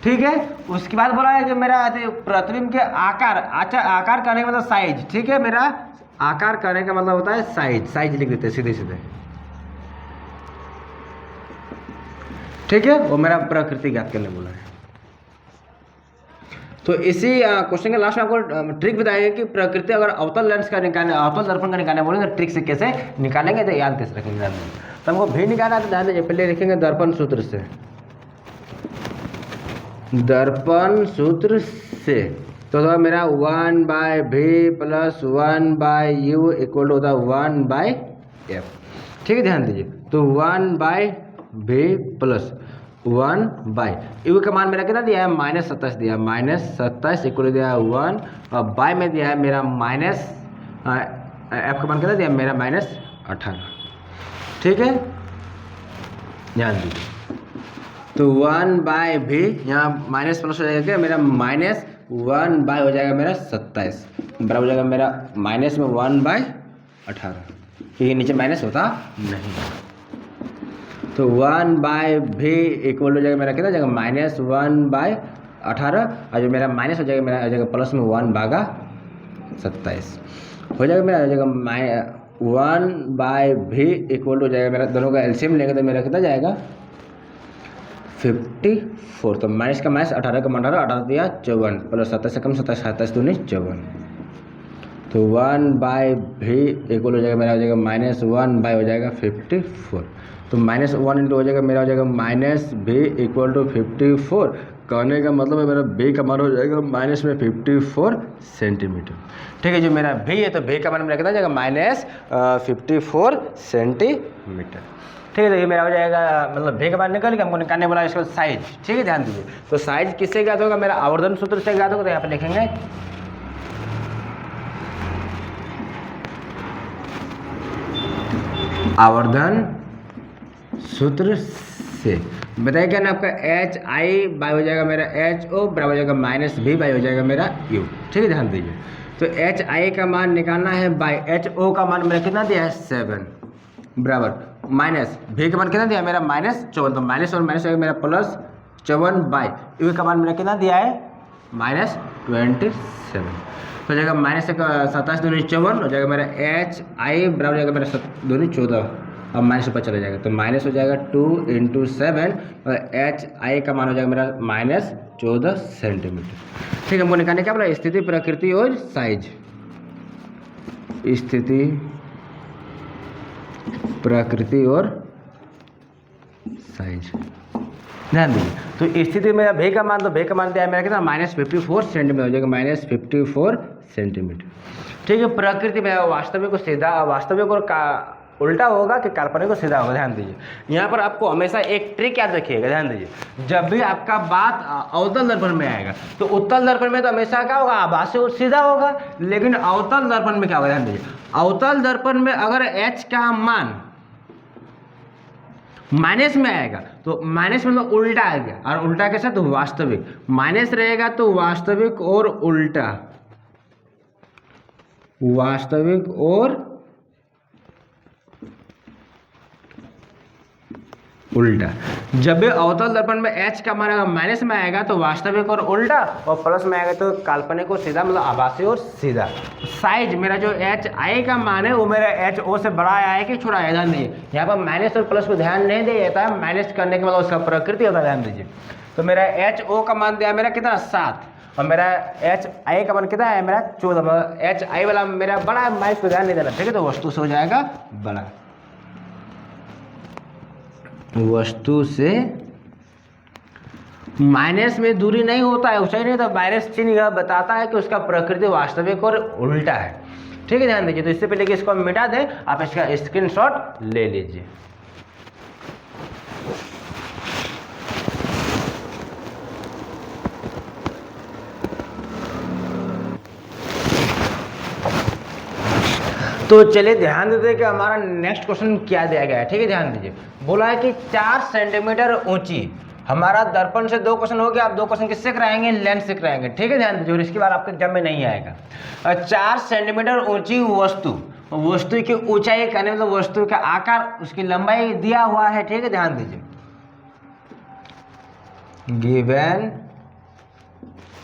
ठीक है, उसके बाद बोला है कि मेरा प्रतिबिंब के आकार, अच्छा आकार करने का मतलब साइज। ठीक है, मेरा आकार करने का मतलब होता है साइज, साइज लिख देते हैं सीधे सीधे। ठीक है, वो मेरा प्रकृति ज्ञात करने बोला है। तो इसी क्वेश्चन के लास्ट में आपको ट्रिक बताएंगे कि प्रकृति अगर अवतल लेंस का निकालने, अवतल दर्पण का निकालने बोलेंगे तो ट्रिक से कैसे निकालेंगे, तो याद कैसे रखेंगे। तो हमको भी निकालना है, तो ध्यान दीजिए, पहले लिखेंगे दर्पण सूत्र से, दर्पण सूत्र से। तो मेरा 1/v प्लस 1/u इक्वल होता है 1/f। ठीक है, ध्यान दीजिए। तो 1/v प्लस 1/u का मान मेरा कितना दिया है, -27 दिया है, -27 इक्वल दिया है 1, और बाय में दिया है मेरा माइनस f का मान कितना दिया है, मेरा -18। ठीक है, ध्यान दीजिए। तो 1/v यहाँ माइनस प्लस हो जाएगा, मेरा -1/, हो जाएगा मेरा 27, बराबर हो जाएगा मेरा माइनस में 1/18, क्योंकि नीचे माइनस होता नहीं। तो 1/v इक्वल हो जाएगा मेरा कितना जाएगा, -1/18, और जो मेरा माइनस हो जाएगा, मेरा हो जाएगा प्लस में 1/27 हो जाएगा, मेरा हो जाएगा 1/v इक्वल हो जाएगा, मेरा दोनों का एलसीएम लेंगे तो मेरा कितना जाएगा 54। तो माइनस का माइनस, 18 का 18 दिया 54, प्लस 27 से कम 27, 27 दूनी 54। तो 1/v इक्वल हो जाएगा, मेरा हो जाएगा -1/, हो जाएगा 54। तो -1 इंटू हो जाएगा, मेरा हो जाएगा -v इक्वल टू 54। कहने का मतलब है मेरा v का मान हो जाएगा माइनस में 54 सेंटीमीटर। ठीक है, जो मेरा v है तो v का मान मेरा कितना जाएगा, -54 सेंटीमीटर। ठीक है, तो ये मेरा हो जाएगा, मतलब भी का मान निकल के हमको निकालने वाला इसका साइज। ठीक है, ध्यान दीजिए। तो साइज किससे ज्ञात होगा, मेरा आवर्धन सूत्र से ज्ञात होगा। तो यहाँ पे लिखेंगे आवर्धन सूत्र से। बताइए क्या ना आपका एच आई बाई हो जाएगा मेरा एच ओ बराबर हो जाएगा माइनस भी बाई हो जाएगा मेरा यू। ठीक है, ध्यान दीजिए। तो एच आई का मान निकालना है बाई एच ओ का मान मेरा कितना दिया है 7 बराबर माइनस भी का मान कितना दिया है मेरा -54। तो माइनस और माइनस हो जाएगा मेरा +54 बाई यू का मान मेरा कितना दिया है -27। हो जाएगा -27 दूनी 54 हो जाएगा मेरा एच आई बराबर हो जाएगा मेरा 2 14 अब माइनस ऊपर चला जाएगा। तो माइनस हो जाएगा 2 × 7 और एच आई का मान हो जाएगा मेरा -14 सेंटीमीटर। ठीक है, हमको निकालने क्या बोला, स्थिति, प्रकृति और साइज। स्थिति, प्रकृति और साइज, ध्यान दीजिए। तो स्थिति में भी का मान, तो भी का मान दिया है मेरा कितना -54 सेंटीमीटर हो जाएगा, -54 सेंटीमीटर। ठीक है, प्रकृति में वास्तविक को सीधा, वास्तविक और का उल्टा होगा कि काल्पनिक को सीधा होगा। ध्यान दीजिए, यहाँ पर आपको हमेशा एक ट्रिक याद रखिएगा। ध्यान दीजिए, जब भी आपका बात अवतल दर्पण में आएगा तो उत्तल दर्पण में तो हमेशा क्या होगा, आभासी और सीधा होगा, लेकिन अवतल दर्पण में क्या होगा, ध्यान दीजिए, अवतल दर्पण में अगर h का मान माइनस में आएगा तो माइनस मतलब उल्टा आ गया, और उल्टा के साथ तो वास्तविक, माइनस रहेगा तो वास्तविक और उल्टा, वास्तविक और उल्टा। जब भी अवतल दर्पण में h का मान अगर माइनस में आएगा तो वास्तविक और उल्टा, और प्लस में आएगा तो काल्पनिक और सीधा, मतलब आभासी और सीधा। साइज मेरा जो एच आई का मान है वो मेरा एच ओ से बड़ा आया है कि छोटा है, ध्यान दीजिए। यहाँ पर माइनस और प्लस को ध्यान नहीं दिया जाता है, माइनस करने के मतलब उसका प्रकृति होता है, ध्यान दीजिए। तो मेरा एच ओ का मान दिया मेरा कितना 7 और मेरा एच आई का मान कितना है मेरा 14, मतलब एच आई वाला मेरा बड़ा है, माइनस को ध्यान नहीं देना। ठीक है, तो वस्तु से हो जाएगा बड़ा, वस्तु से माइनस में दूरी नहीं होता है, ऊंचाई नहीं होता, माइनस चिन्ह यह बताता है कि उसका प्रकृति वास्तविक और उल्टा है। ठीक है, ध्यान दीजिए। तो इससे पहले कि इसको हम मिटा दें, आप इसका स्क्रीनशॉट ले लीजिए। तो चलिए ध्यान देते हैं कि हमारा नेक्स्ट क्वेश्चन क्या दिया गया है। ठीक है, ध्यान दीजिए। बोला है कि 4 सेंटीमीटर ऊंची, हमारा दर्पण से 2 क्वेश्चन हो गया। आप 2 क्वेश्चन किससे कराएंगे, लेंस से कराएंगे। ठीक है, ध्यान दीजिए, और इसके बाद आपके एग्जाम में नहीं आएगा। 4 सेंटीमीटर ऊंची वस्तु, वस्तु की ऊंचाई कहने मतलब वस्तु का आकार, उसकी लंबाई दिया हुआ है। ठीक है, ध्यान दीजिए, गिवन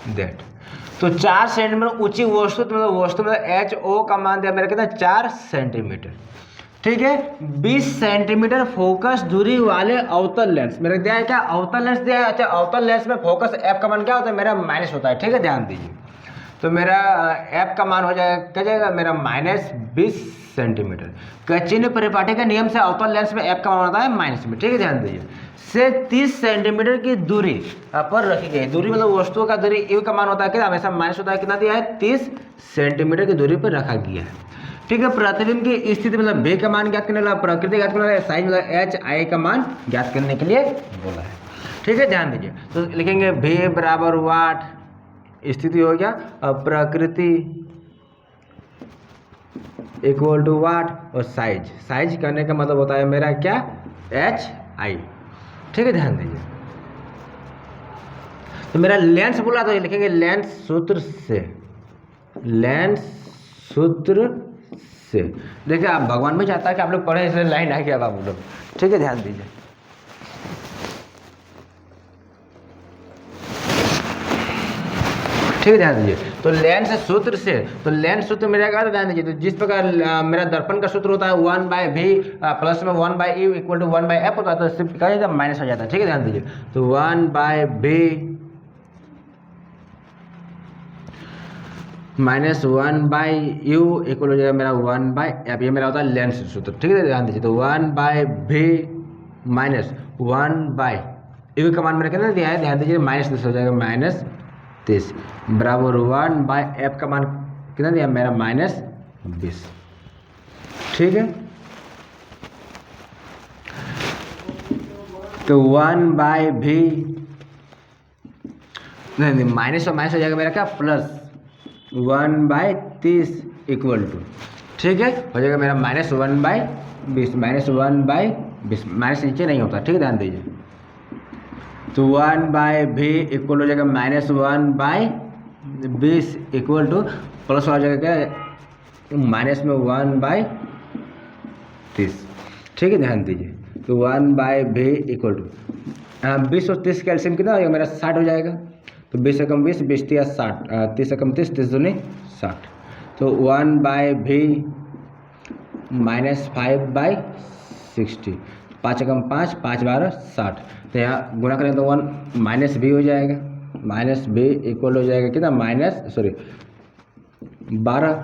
दैट। तो 4 सेंटीमीटर ऊंची वस्तु, तो मतलब वस्तु में एच ओ का मान दिया मेरा कितना 4 सेंटीमीटर। ठीक है, 20 सेंटीमीटर फोकस दूरी वाले अवतल लेंस मेरा दिया है, क्या अवतल लेंस दिया है। अच्छा, अवतल लेंस में फोकस एफ का मान क्या होता है मेरा माइनस होता है। ठीक है, ध्यान दीजिए। तो मेरा एफ का मान हो जाएगा, क्या जाएगा मेरा -20 सेंटीमीटर। चिन्ह परिपाटी के नियम से अवतल लेंस में एफ का मान होता है माइनस में। ठीक है, ध्यान दीजिए। से 30 सेंटीमीटर की दूरी पर रखी गई, दूरी मतलब वस्तुओं का दूरी यू का मान होता है कि हमेशा माइनस होता है, कितना दिया है 30 सेंटीमीटर की दूरी पर रखा गया है। ठीक है, प्रतिबिंब की स्थिति मतलब बे का मान ज्ञात करने वाला, प्रकृति ज्ञात करने वाला, साइज मतलब एच आई का मान ज्ञात करने के लिए बोला है। ठीक है, ध्यान दीजिए। तो लिखेंगे बे बराबर वाट, स्थिति हो गया, और प्रकृति इक्वल टू वाट, और साइज, साइज करने का मतलब होता है मेरा क्या एच आई। ठीक है, ध्यान दीजिए। तो मेरा लेंस बोला तो लिखेंगे लेंस सूत्र से, लेंस सूत्र से। देखिए, आप भगवान भी चाहता है कि आप लोग पढ़े, इसलिए लाइन आ गया आप लोग। ठीक है, ध्यान दीजिए। ठीक है, ध्यान दीजिए। तो लेंस सूत्र से, तो लेंस सूत्र मेरा क्या ध्यान दीजिए। तो जिस प्रकार मेरा दर्पण का सूत्र होता है 1/v प्लस में 1/u इक्वल टू 1/f होता है, तो इससे क्या जाता है माइनस हो जाता है। ठीक है, ध्यान दीजिए। तो 1/v माइनस 1/u इक्वल हो जाएगा मेरा 1/f, ये मेरा होता है लेंस सूत्र। ठीक है, ध्यान दीजिए। तो 1/v माइनस 1/u का मान मेरा कितना दिया है, ध्यान दीजिए, -10 हो जाएगा, -30 बराबर 1/f का मान कितना दिया मेरा -20। ठीक है, तो 1/v, नहीं माइनस और माइनस हो जाएगा मेरा क्या प्लस 1/30 इक्वल टू, ठीक है, हो जाएगा मेरा -1/20, -1/20, माइनस नीचे नहीं होता, ठीक है, ध्यान दीजिए। तो 1/v इक्वल हो जाएगा -1/20 इक्वल टू प्लस हो जाएगा क्या माइनस में 1/30, ठीक है, ध्यान दीजिए। तो 1/v इक्वल टू 20 और 30 कैल्शियम कितना हो जाएगा मेरा 60 हो जाएगा। तो 20 से कम 20, 20 या 60, 30 से कम 30, 30 दूनी 60। तो 1/v -5/60, 5 से कम 5, 5 12 60। तो यहाँ गुणा करें तो 1 -v हो जाएगा, -v इक्वल हो जाएगा कितना -12,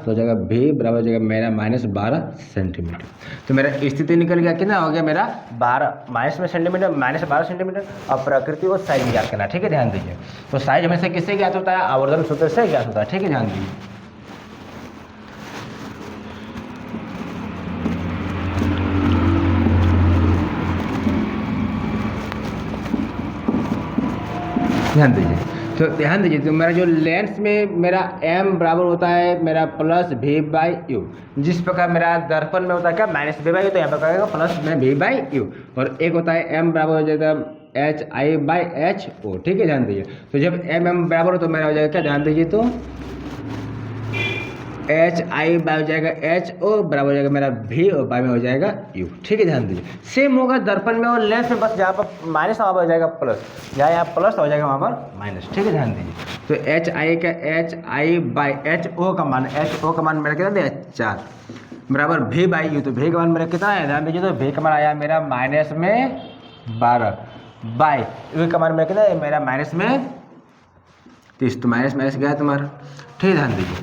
तो हो जाएगा v बराबर हो जाएगा मेरा -12 सेंटीमीटर। तो मेरा स्थिति निकल गया कितना हो गया मेरा 12 माइनस में सेंटीमीटर, -12 सेंटीमीटर। और प्रकृति और साइज ज्ञात करना, ठीक है, ध्यान दीजिए। तो साइज हमेशा किससे ज्ञात होता है, आवर्धन सूत्र से ज्ञात होता है, ठीक है, ध्यान दीजिए। ध्यान दीजिए, तो ध्यान दीजिए, तो मेरा जो लेंस में मेरा m बराबर होता है मेरा +v/u, जिस प्रकार मेरा दर्पण में होता है क्या -v/u, तो यहाँ पर करेगा प्लस में v/u, और एक होता है m बराबर हो जाएगा hi/ho, ठीक है, ध्यान दीजिए। तो जब m बराबर हो तो मेरा हो जाएगा क्या, ध्यान दीजिए, तो hi हो जाएगा ho बराबर हो जाएगा मेरा v और बाय में हो जाएगा u, ठीक है, ध्यान दीजिए। सेम होगा दर्पण में और लेंस में, बस जहाँ पर माइनस वहाँ पर हो जाएगा प्लस, जहाँ यहाँ प्लस हो जाएगा वहाँ पर माइनस, ठीक है, ध्यान दीजिए। तो hi/ho का मान, ho का मान मेरा कितना दिया 4 बराबर v/u, तो v का मान मेरा कितना है, ध्यान दीजिए। तो v का मान आया मेरा -12 बाय u का मान मेरा कितना है मेरा -30, तो माइनस गया तुम्हारा, ठीक है, ध्यान दीजिए।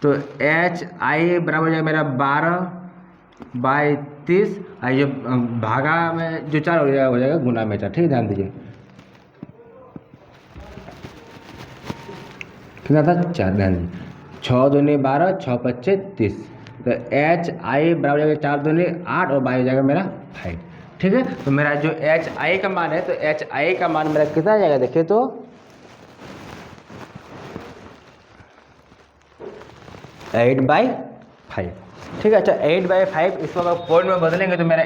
तो hi बराबर हो जाएगा मेरा 12/30, ये भागा में जो 4 हो जाएगा गुना में 4, ठीक है, ध्यान दीजिए। कितना था 4, ध्यान दीजिए। 6 दूनी 12, 6 पच्चे 30, तो hi बराबर हो जाएगा 4 दूनी 8 और बाई हो जाएगा मेरा 5, ठीक है। तो मेरा जो hi का मान है, तो hi का मान मेरा कितना आ जाएगा देखिए, तो 8/5, ठीक है। अच्छा 8/5 इसको अगर पॉइंट में बदलेंगे तो मेरा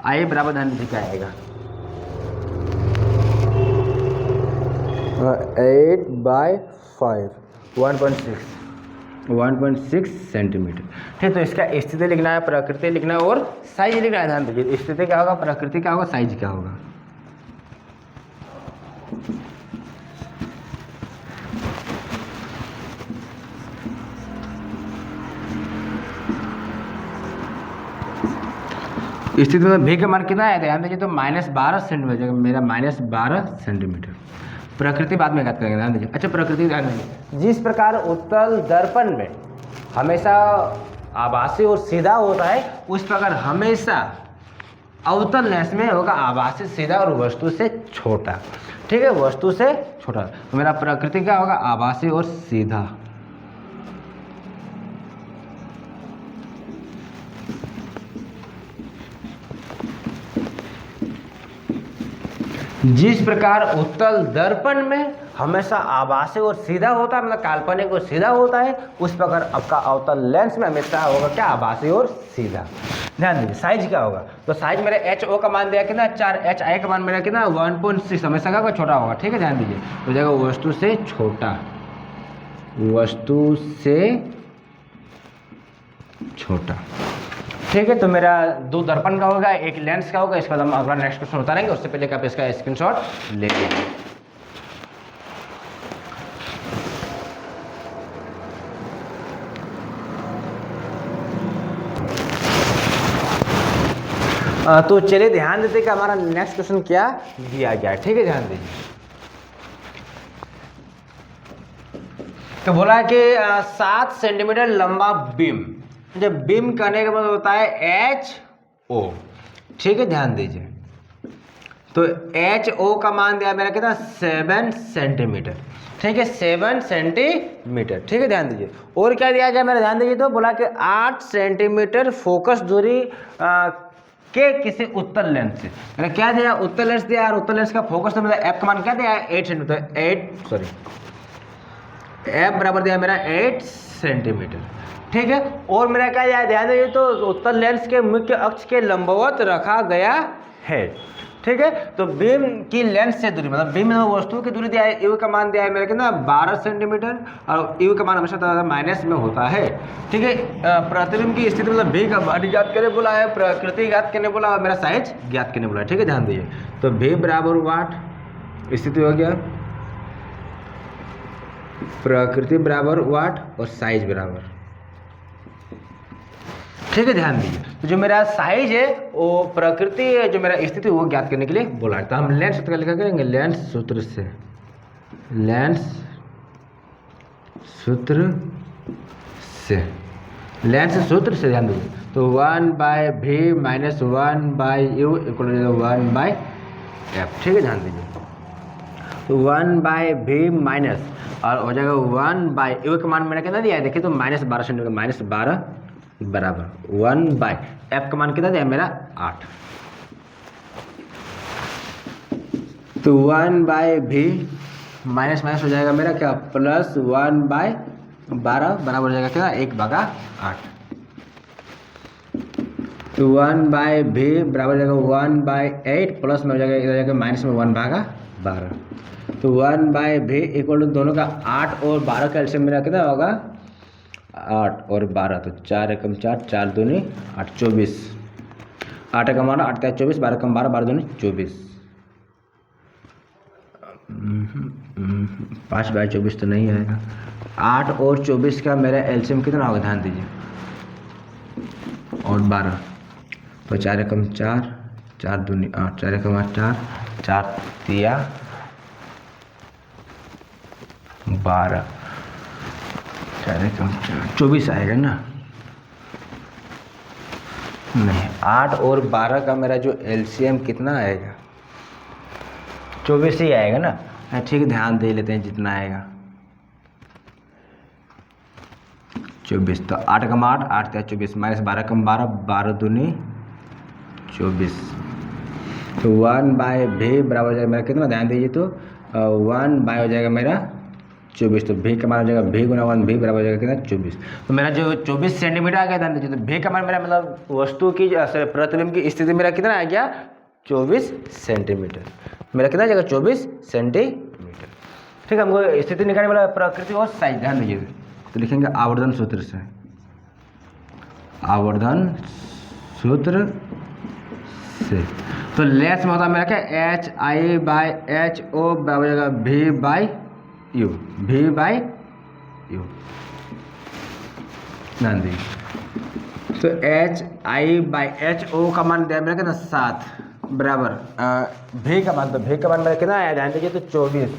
hi बराबर ध्यान दीजिए क्या आएगा 8/5 1.6 सेंटीमीटर, ठीक है। तो इसका स्थिति लिखना है, प्रकृति लिखना है और साइज लिखना है, ध्यान दीजिए। स्थिति क्या होगा, प्रकृति क्या होगा, साइज क्या होगा। स्थिति में v का मान कितना है, ध्यान दीजिए, तो -12 सेंटीमीटर जाएगा मेरा, -12 सेंटीमीटर। प्रकृति बाद में ज्ञात करेंगे, ध्यान दीजिए। अच्छा प्रकृति ध्यान दीजिए, जिस प्रकार उत्तल दर्पण में हमेशा आभासी और सीधा होता है, उस प्रकार हमेशा अवतल लेंस में होगा आभासी सीधा और वस्तु से छोटा, ठीक है, वस्तु से छोटा। तो मेरा प्रकृति क्या होगा, आभासी और सीधा। जिस प्रकार उत्तल दर्पण में हमेशा आभासी और सीधा होता है, मतलब काल्पनिक और सीधा होता है, उस प्रकार आपका अवतल लेंस में हमेशा होगा क्या, आभासी और सीधा। ध्यान दीजिए। साइज क्या होगा, तो साइज मेरे HO का मान दिया कितना 4, HI का मान मेरा कितना 1.6, हमेशा का छोटा होगा, ठीक है, ध्यान दीजिए। हो जाएगा वस्तु से छोटा, वस्तु से छोटा, ठीक है। तो मेरा 2 दर्पण का होगा, 1 लेंस का होगा। इसके बाद हम अगला नेक्स्ट क्वेश्चन होता रहेंगे, उससे पहले आप इसका स्क्रीनशॉट ले लीजिए। तो चलिए ध्यान देते कि हमारा नेक्स्ट क्वेश्चन क्या दिया गया है, ठीक है, ध्यान दीजिए। तो बोला कि 7 सेंटीमीटर लंबा बीम, जब बीम करने के बाद होता है HO, ठीक है, ध्यान दीजिए। तो HO का मान दिया मेरा कितना 7 सेंटीमीटर, ठीक है, 7 सेंटीमीटर, ठीक है, ध्यान दीजिए। और क्या दिया गया मेरा, ध्यान दीजिए। तो बोला कि 8 सेंटीमीटर फोकस दूरी के किसी उत्तल लेंस से। मैंने क्या दिया, उत्तल लेंस दिया और उत्तल लेंस का फोकस तो मेरा एफ का मान क्या दिया है 8 सेंटीमीटर, एफ बराबर दिया मेरा 8 सेंटीमीटर। ठीक है, और मेरा क्या दिया, ध्यान दीजिए तो उत्तल लेंस के मुख्य अक्ष के लंबवत रखा गया है। ठीक है, तो बीम की लेंस से दूरी मतलब बीम में वस्तु की दूरी दिया है, यू का मान दिया है मेरा कितना 12 सेंटीमीटर और यू का मान हमेशा माइनस में होता है। ठीक है, प्रतिबिंब की स्थिति मतलब भी का मान ज्ञात करने बोला है, प्रकृति ज्ञात करने बोला है, मेरा साइज ज्ञात करने बोला है। ठीक है, ध्यान दीजिए तो भी बराबर वाट स्थिति हो गया, प्रकृति बराबर वाट और साइज बराबर। ठीक है, ध्यान दीजिए तो जो मेरा साइज है वो प्रकृति है, जो मेरा स्थिति वो ज्ञात करने के लिए बोला है। तो हम लेंस सूत्र का लिखा करेंगे, लेंस सूत्र से, लेंस सूत्र से, लेंस सूत्र से ध्यान दीजिए तो 1/v minus 1/u equal 1/f। ठीक है, ध्यान दीजिए तो 1/v माइनस और हो जाएगा 1/u का मान मैंने कितना दिया है, देखिए तो -12 सेंटीमीटर, -12 बराबर 1/f का मान कितना दिया मेरा 8। तो 1/v माइनस माइनस हो जाएगा मेरा क्या प्लस 1/12 बराबर हो जाएगा क्या 1/8। तो 1/v बराबर हो जाएगा 1/8 प्लस में हो जाएगा इधर जाएगा माइनस में 1/12। तो 1/v इक्वल टू दोनों का 8 और 12 का एलसीएम मेरा कितना होगा 8 और 12, तो 4 एकम 4, 4 दूनी 8, 24, 8 एकम 12, 8 3 24, 12 एकम 12, 12 दूनी 24, 5/24 तो नहीं आएगा। 8 और 24 का मेरा एलसीएम कितना होगा ध्यान दीजिए, और 12 तो 4 एकम 4, 4 दूनी 8, 4 एकम 8 4, 4 तिया 12, 4 एकम 24 आएगा ना, नहीं 8 और 12 का मेरा जो एलसीएम कितना आएगा 24 ही आएगा ना। ठीक है, ध्यान दे लेते हैं जितना आएगा 24, तो 8 कम 8, 8 3 24 माइनस 12 कम 12, 12 दूनी 24। तो 1/v बराबर हो जाएगा मेरा कितना ध्यान दीजिए तो 1/, हो जाएगा मेरा 24, तो v का मान हो जाएगा v गुना 1v बराबर हो जाएगा कितना 24। तो मेरा जो 24 सेंटीमीटर आ गया ध्यान दीजिए, तो v का मान मेरा मतलब वस्तु की प्रतिबिंब की स्थिति मेरा कितना आ गया 24 सेंटीमीटर, मेरा कितना आ जाएगा 24 सेंटीमीटर। ठीक है, हमको स्थिति निकालने वाला प्रकृति और साइज ध्यान दीजिए तो लिखेंगे आवर्धन सूत्र से, आवर्धन सूत्र से। तो लेंस में होता है मेरा क्या HI/HO बराबर हो जाएगा v/u, v/u ध्यान दीजिए। तो HI/HO का मान दिया मेरा कितना 7 बराबर v का मान, तो v का मान मेरा कितना आया ध्यान दीजिए तो 24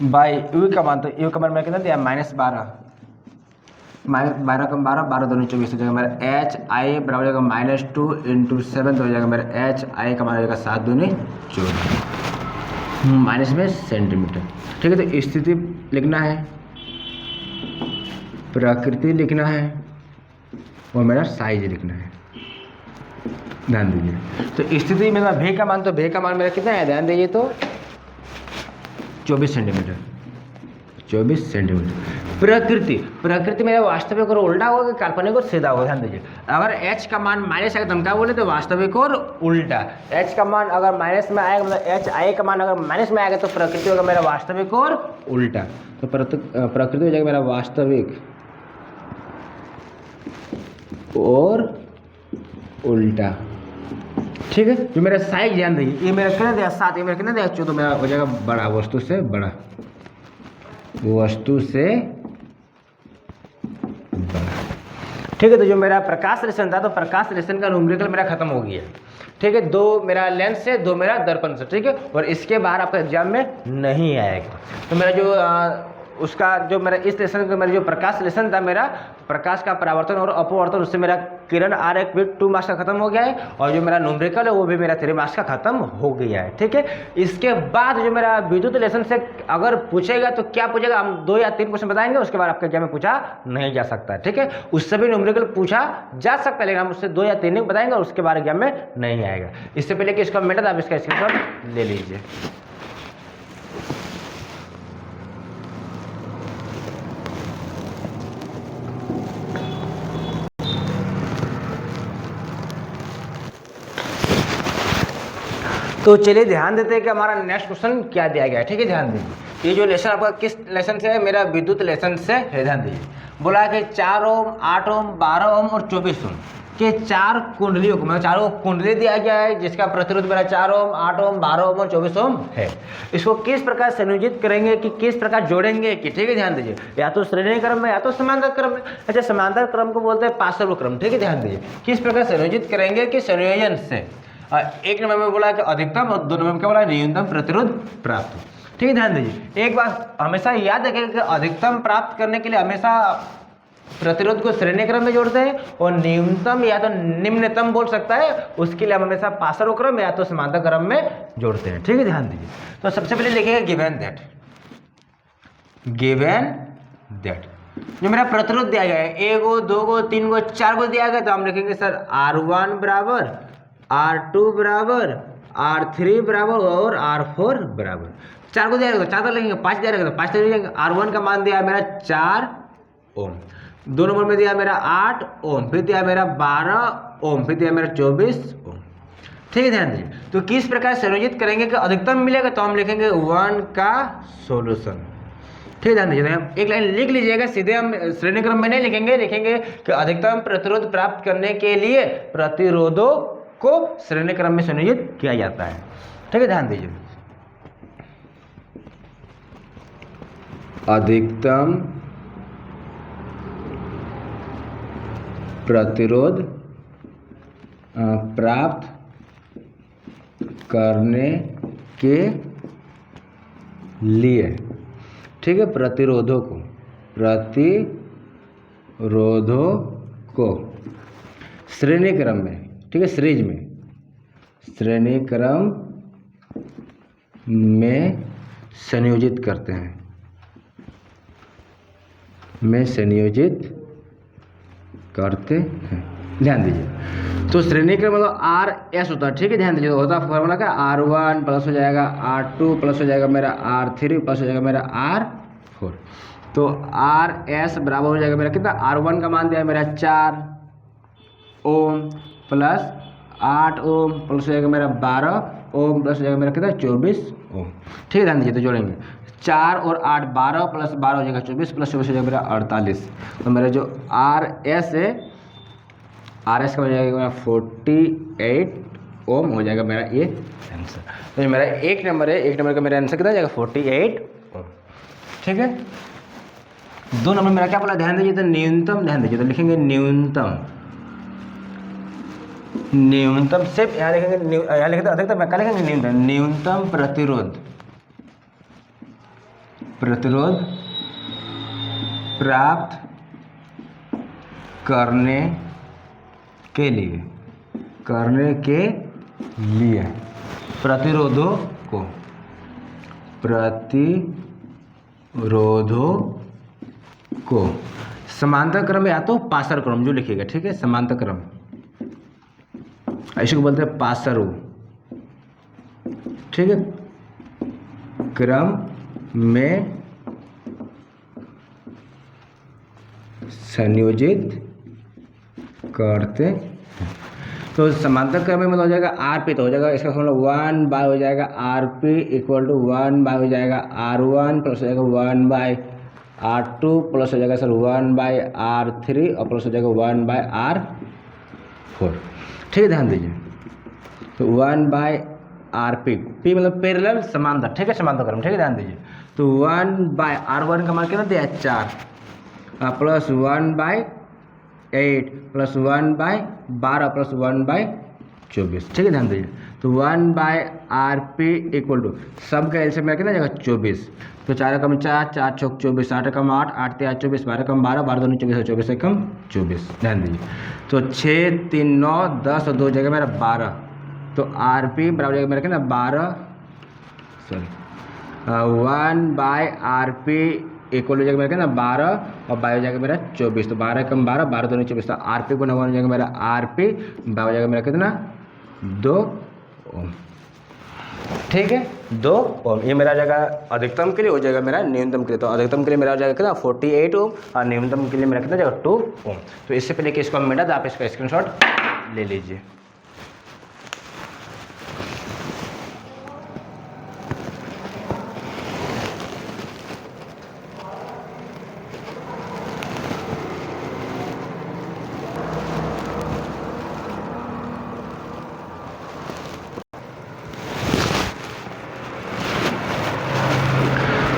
बाई u का मान, तो u का मान मेरा कितना दिया -12, -12 कम 12, 12 दूनी 24 हो जाएगा मेरा HI बराबर हो जाएगा -2 × 7 तो हो जाएगा मेरा HI का मान हो जाएगा 7 दूनी 24 माइनस में सेंटीमीटर। ठीक है, तो स्थिति लिखना है, प्रकृति लिखना है और मेरा साइज लिखना है ध्यान दीजिए। तो स्थिति में v का मान, तो v का मान मेरा कितना है ध्यान दीजिए तो 24 सेंटीमीटर, 24 सेंटीमीटर। प्रकृति मेरा वास्तविक और उल्टा होगा, काल्पनिक और सीधा होगा ध्यान दीजिए। अगर h का मान माइनस आएगा तो हम क्या बोले तो वास्तविक और उल्टा। h का मान अगर माइनस में आएगा मतलब HI का मान अगर माइनस में आएगा तो प्रकृति होगा मेरा वास्तविक और उल्टा। तो प्रकृति हो जाएगा मेरा वास्तविक और उल्टा। ठीक है, जो मेरा साइज ध्यान दीजिए, ये मेरा कितना दिया 7, ये मेरा कितना दिया 14, मेरा हो जाएगा बड़ा, वस्तु से बड़ा, वस्तु से बड़ा। ठीक है, तो जो मेरा प्रकाश रेशन था तो प्रकाश रेशन का न्यूमेरिकल मेरा खत्म हो गया। ठीक है, 2 मेरा लेंस से, 2 मेरा दर्पण से। ठीक है, और इसके बाहर आपका एग्जाम में नहीं आएगा। तो मेरा जो उसका जो मेरा इस लेसन का मेरा जो प्रकाश लेसन था, मेरा प्रकाश का परावर्तन और अपवर्तन, उससे मेरा किरण आरेख भी 2 मार्क्स का खत्म हो गया है, और जो मेरा न्यूमेरिकल है वो भी मेरा 3 मार्क्स का खत्म हो गया है। ठीक है, इसके बाद जो मेरा विद्युत लेसन से अगर पूछेगा तो क्या पूछेगा, हम 2 या 3 क्वेश्चन बताएंगे, उसके बाद आपके एग्जाम में पूछा नहीं जा सकता। ठीक है, उससे भी न्यूमेरिकल पूछा जा सकता है, लेकिन हम उससे 2 या 3 बताएंगे और उसके बाद एग्जाम में नहीं आएगा। इससे पहले कि इसका मेथड आप इसका स्क्रीनशॉट ले लीजिए। तो चलिए ध्यान देते हैं कि हमारा नेक्स्ट क्वेश्चन क्या दिया गया है। ठीक है, ध्यान दीजिए, ये जो लेसन आपका किस लेसन से है, मेरा विद्युत लेसन से है। ध्यान दीजिए, बोला है कि 4 ओम, 8 ओम, 12 ओम और 24 ओम के 4 कुंडलियों को, मतलब चारों कुंडली दिया गया है, जिसका प्रतिरोध मेरा 4 ओम, 8 ओम, 12 ओम और 24 ओम है। इसको किस प्रकार संयोजित करेंगे कि किस प्रकार जोड़ेंगे कि, ठीक है ध्यान दीजिए, या तो श्रेणी क्रम में या तो समांतर क्रम में। अच्छा, समांतर क्रम को बोलते हैं पार्श्व क्रम। ठीक है, ध्यान दीजिए, किस प्रकार संयोजित करेंगे कि संयोजन से 1 नंबर में बोला कि अधिकतम और 2 नंबर में क्या बोला, न्यूनतम प्रतिरोध प्राप्त। ठीक है, ध्यान दीजिए, एक बात हमेशा याद रखें कि अधिकतम प्राप्त करने के लिए हमेशा प्रतिरोध को श्रेणी क्रम में जोड़ते हैं, और न्यूनतम या तो निम्नतम बोल सकता है, उसके लिए हम हमेशा पार्श्व क्रम या तो समांतर क्रम में जोड़ते हैं। ठीक है, ध्यान दीजिए, तो सबसे पहले लिखेंगे गिवन दैट जो मेरा प्रतिरोध दिया गया है, 1 गो, 2 गो, 3 गो, 4 गो दिया गया, तो हम लिखेंगे सर R1 बराबर, R2 बराबर, R3 बराबर और R4 बराबर। 4 को दिया गया तो 4 तक लिखेंगे, 5 दिया गया तो 5 तक लिखेंगे। R1 का मान दिया है मेरा 4 ओम, 2 नंबर में दिया मेरा 8 ओम, फिर दिया मेरा 12 ओम, फिर दिया मेरा 24 ओम। ठीक है, ध्यान दीजिए, तो किस प्रकार संयोजित करेंगे कि अधिकतम मिलेगा, तो हम लिखेंगे 1 का सोल्यूशन। ठीक है, ध्यान दीजिए, एक लाइन लिख लीजिएगा, सीधे हम श्रेणी क्रम में नहीं लिखेंगे, लिखेंगे कि अधिकतम प्रतिरोध प्राप्त करने के लिए प्रतिरोधों को श्रेणी क्रम में संयोजित किया जाता है। ठीक है, ध्यान दीजिए, अधिकतम प्रतिरोध प्राप्त करने के लिए, ठीक है, प्रतिरोधों को श्रेणी क्रम में, ठीक है, श्रेणी क्रम में संयोजित करते हैं, ध्यान दीजिए, तो श्रेणी क्रम मतलब RS होता है। ठीक है, ध्यान दीजिए, होता है फॉर्मूला का R1 प्लस हो जाएगा R2 प्लस हो जाएगा मेरा R3 प्लस हो जाएगा मेरा R4। तो RS बराबर हो जाएगा मेरा कितना, R1 का मान दिया है मेरा 4 ओम प्लस 8 ओम प्लस हो जाएगा मेरा 12 ओम प्लस हो जाएगा मेरा कितना 24 ओम। ठीक है, ध्यान दीजिए, तो जोड़ेंगे 4 और 8 12 प्लस 12 हो जाएगा 24 प्लस 24 हो जाएगा मेरा 48। तो मेरा जो RS है, RS का हो जाएगा मेरा 48 ओम हो जाएगा मेरा ये आंसर। तो मेरा 1 नंबर है, 1 नंबर का मेरा आंसर कितना हो जाएगा 48 ओम। ठीक है, 2 नंबर मेरा क्या बोला, ध्यान दीजिए, तो न्यूनतम, ध्यान दीजिए, तो लिखेंगे न्यूनतम सिर्फ यहाँ लिखेंगे, यहाँ लिखते अधिकतम, मैं क्या लिखेंगे न्यूनतम प्रतिरोध प्राप्त करने के लिए प्रतिरोधों को समांतर क्रम या तो पार्श्व क्रम जो लिखिएगा। ठीक है, समांतर क्रम, ऐसे को बोलते हैं पार्श्व, ठीक है, क्रम में संयोजित करते हैं। तो समांतर क्रम में मतलब हो जाएगा RP, तो हो जाएगा इसका फॉर्मूला 1 बाय हो जाएगा RP इक्वल टू 1 बाय हो जाएगा R1 प्लस हो जाएगा 1 बाय R2 प्लस हो जाएगा सर 1 बाय R3 और प्लस हो जाएगा 1 बाय R4। ठीक है, ध्यान दीजिए, तो 1 बाय RP, P मतलब पैरेलल समांतर। ठीक है, समांतर क्रम। ठीक है, ध्यान दीजिए, तो 1 बाय R1 का मान कितना दिया 4 plus 1 by 8 plus 1 by 12 plus 1 by 24। ठीक है, ध्यान दीजिए, तो 1/RP इक्वल टू सब का एलसीएम में कितना जाएगा 24। तो 4 कम 4, 4 चौक 24, 8 कम 8, 8 3 24, 12 कम 12, 12 दूनी 24, 24 कम 24। ध्यान दीजिए। तो 6 3 9 10 और 2 जगह मेरा 12। तो RP बराबर जगह मेरा कितना 12, सॉरी 1/RP इक्वल हो जाएगा मेरा कितना 12 और बायो जाएगा मेरा 24। तो 12 कम 12, 12 दूनी 24। तो RP को 1 हो जाएगा मेरा RP, बायो जाएगा मेरा कितना 2 ओम। ठीक है, 2 ओम। ये मेरा जाएगा अधिकतम के लिए, हो जाएगा मेरा न्यूनतम के लिए। तो अधिकतम के लिए मेरा हो जाएगा कितना 48 ओम और न्यूनतम के लिए मेरा कितना जाएगा 2 ओम। तो इससे पहले कि इसको हम मिटा, तो आप इसका स्क्रीनशॉट ले लीजिए।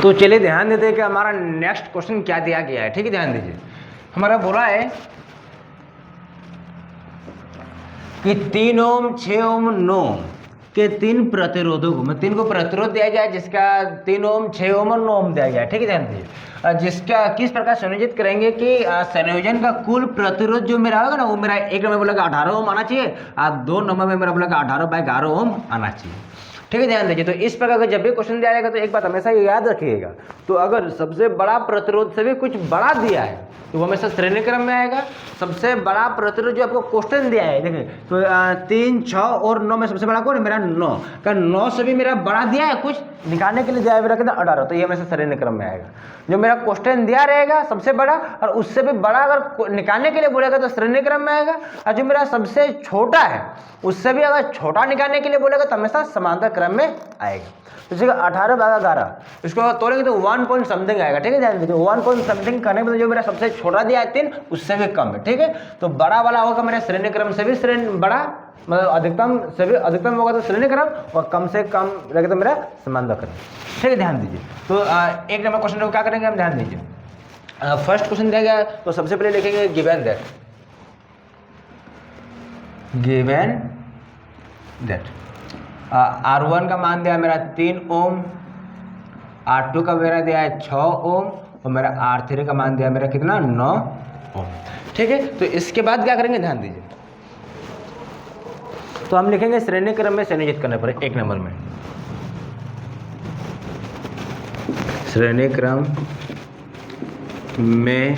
तो चलिए ध्यान देते हैं कि हमारा नेक्स्ट क्वेश्चन क्या दिया गया है। ठीक है, ध्यान दीजिए। हमारा बोला है कि 3 ओम 6 ओम 9 के 3 प्रतिरोधों को, मैं 3 को प्रतिरोध दिया जाए जिसका 3 ओम 6 ओम और 9 ओम दिया गया है। ठीक है, ध्यान दीजिए। जिसका किस प्रकार संयोजित करेंगे कि संयोजन का कुल प्रतिरोध जो मेरा होगा ना, वो मेरा एक नंबर बोला 18 ओम आना चाहिए और 2 नंबर में मेरा बोला 18/11 ओम आना चाहिए। ठीक है, ध्यान दीजिए। तो इस प्रकार का जब भी क्वेश्चन दिया जाएगा तो एक बात हमेशा याद रखिएगा, तो अगर सबसे बड़ा प्रतिरोध से भी कुछ बड़ा दिया है तो वो हमेशा श्रेणी क्रम में आएगा। सबसे बड़ा प्रतिरोध जो आपको क्वेश्चन दिया है, देखिए तो 3 6 और 9 में सबसे बड़ा कौन है मेरा 9 का, 9 से भी मेरा बड़ा दिया है, कुछ निकालने के लिए दिया है मेरा कितना 18। तो ये हमेशा श्रेणी क्रम में आएगा। जो मेरा क्वेश्चन दिया रहेगा सबसे बड़ा और उससे भी बड़ा अगर निकालने के लिए बोलेगा तो श्रेणी क्रम में आएगा, और जो मेरा सबसे छोटा है उससे भी अगर छोटा निकालने के लिए बोलेगा तो हमेशा समांतर क्रम में आएगा। तो जैसे 18/11 इसको तोड़ेंगे तो 1 पॉइंट समथिंग आएगा। ठीक है, ध्यान दीजिए। 1 पॉइंट समथिंग करने में जो मेरा सबसे छोटा दिया है 3 उससे भी कम है। ठीक है, तो बड़ा वाला होगा मेरा श्रेणी क्रम से भी श्रेणी बड़ा, मतलब अधिकतम से भी अधिकतम होगा तो श्रेणी क्रम, और कम से कम रहेगा तो मेरा समांतर क्रम। ठीक है, ध्यान दीजिए। तो एक नंबर क्वेश्चन को क्या करेंगे हम, ध्यान दीजिए। फर्स्ट क्वेश्चन दिया गया तो सबसे पहले लिखेंगे गिवन दैट R1 का मान दिया मेरा 3 ओम, R2 का मेरा दिया है 6 ओम और मेरा R3 का मान दिया मेरा कितना 9 ओम। ठीक है, तो इसके बाद क्या करेंगे, ध्यान दीजिए। तो हम लिखेंगे श्रेणी क्रम में संयोजित करने पर, एक नंबर में श्रेणी क्रम में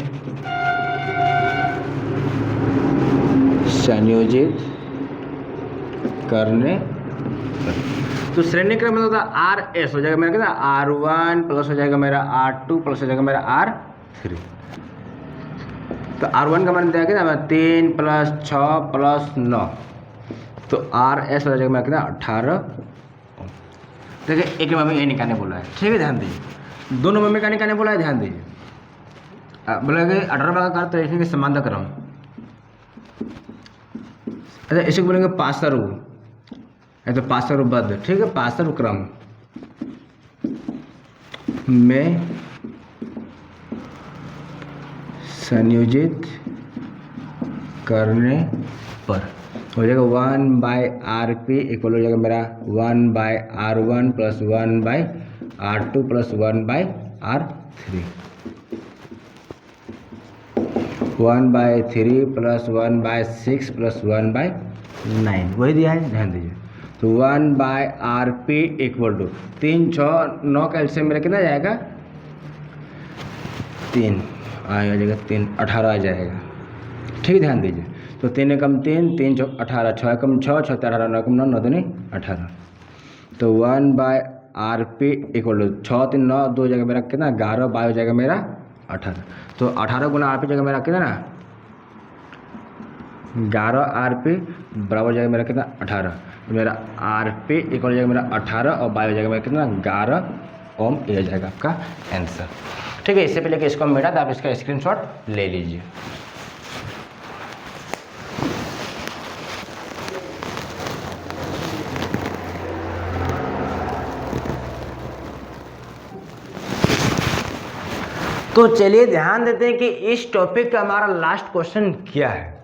संयोजित करने। तो श्रेणी क्रम में होता है RS हो जाएगा मेरा कितना R1 प्लस हो जाएगा मेरा R2 प्लस हो जाएगा मेरा R3। तो R1 का मान दिया कितना 3 प्लस 6 प्लस 9, तो RS हो जाएगा मेरा कितना 18। देखिए एक नंबर में ये निकालने बोला है। ठीक है, ध्यान दीजिए। 2 नंबर में क्या निकालने बोला है, ध्यान दीजिए। बोला कि 18/11 तो लिखेंगे समांतर क्रम। अच्छा, इसे बोलेंगे पार्श्व तो पार्श्वबद्ध। ठीक है, पार्श्व क्रम में संयोजित करने पर हो जाएगा 1/RP इक्वल हो जाएगा मेरा 1/R1 plus 1/R2 plus 1/R3, 1/3 plus 1/6 plus 1/9 वही दिया है, ध्यान दीजिए। तो 1/RP इक्वल टू 3 6 9 का एलसीएम मेरा कितना जाएगा 3 आ जाएगा 3 18 आ जाएगा। ठीक है, ध्यान दीजिए। तो 3 कम 3 3 चौक 18, 6 कम 6 6 18 9 कम 9 9 दूनी 18। तो 1/RP इक्वल टू 6 3 9 2 जगह मेरा कितना 11 बाय हो जाएगा मेरा 18। तो 18 गुना RP जगह मेरा कितना 11 RP बराबर जाएगा मेरा कितना 18। तो मेरा RP इक्वल हो जाएगा मेरा 18 और बाय हो जाएगा मेरा कितना 11 ओम। ये हो जाएगा आपका आंसर। ठीक है, इससे पहले कि इसको हम मिटा तो आप इसका स्क्रीनशॉट ले लीजिए। तो चलिए ध्यान देते हैं कि इस टॉपिक का हमारा लास्ट क्वेश्चन क्या है।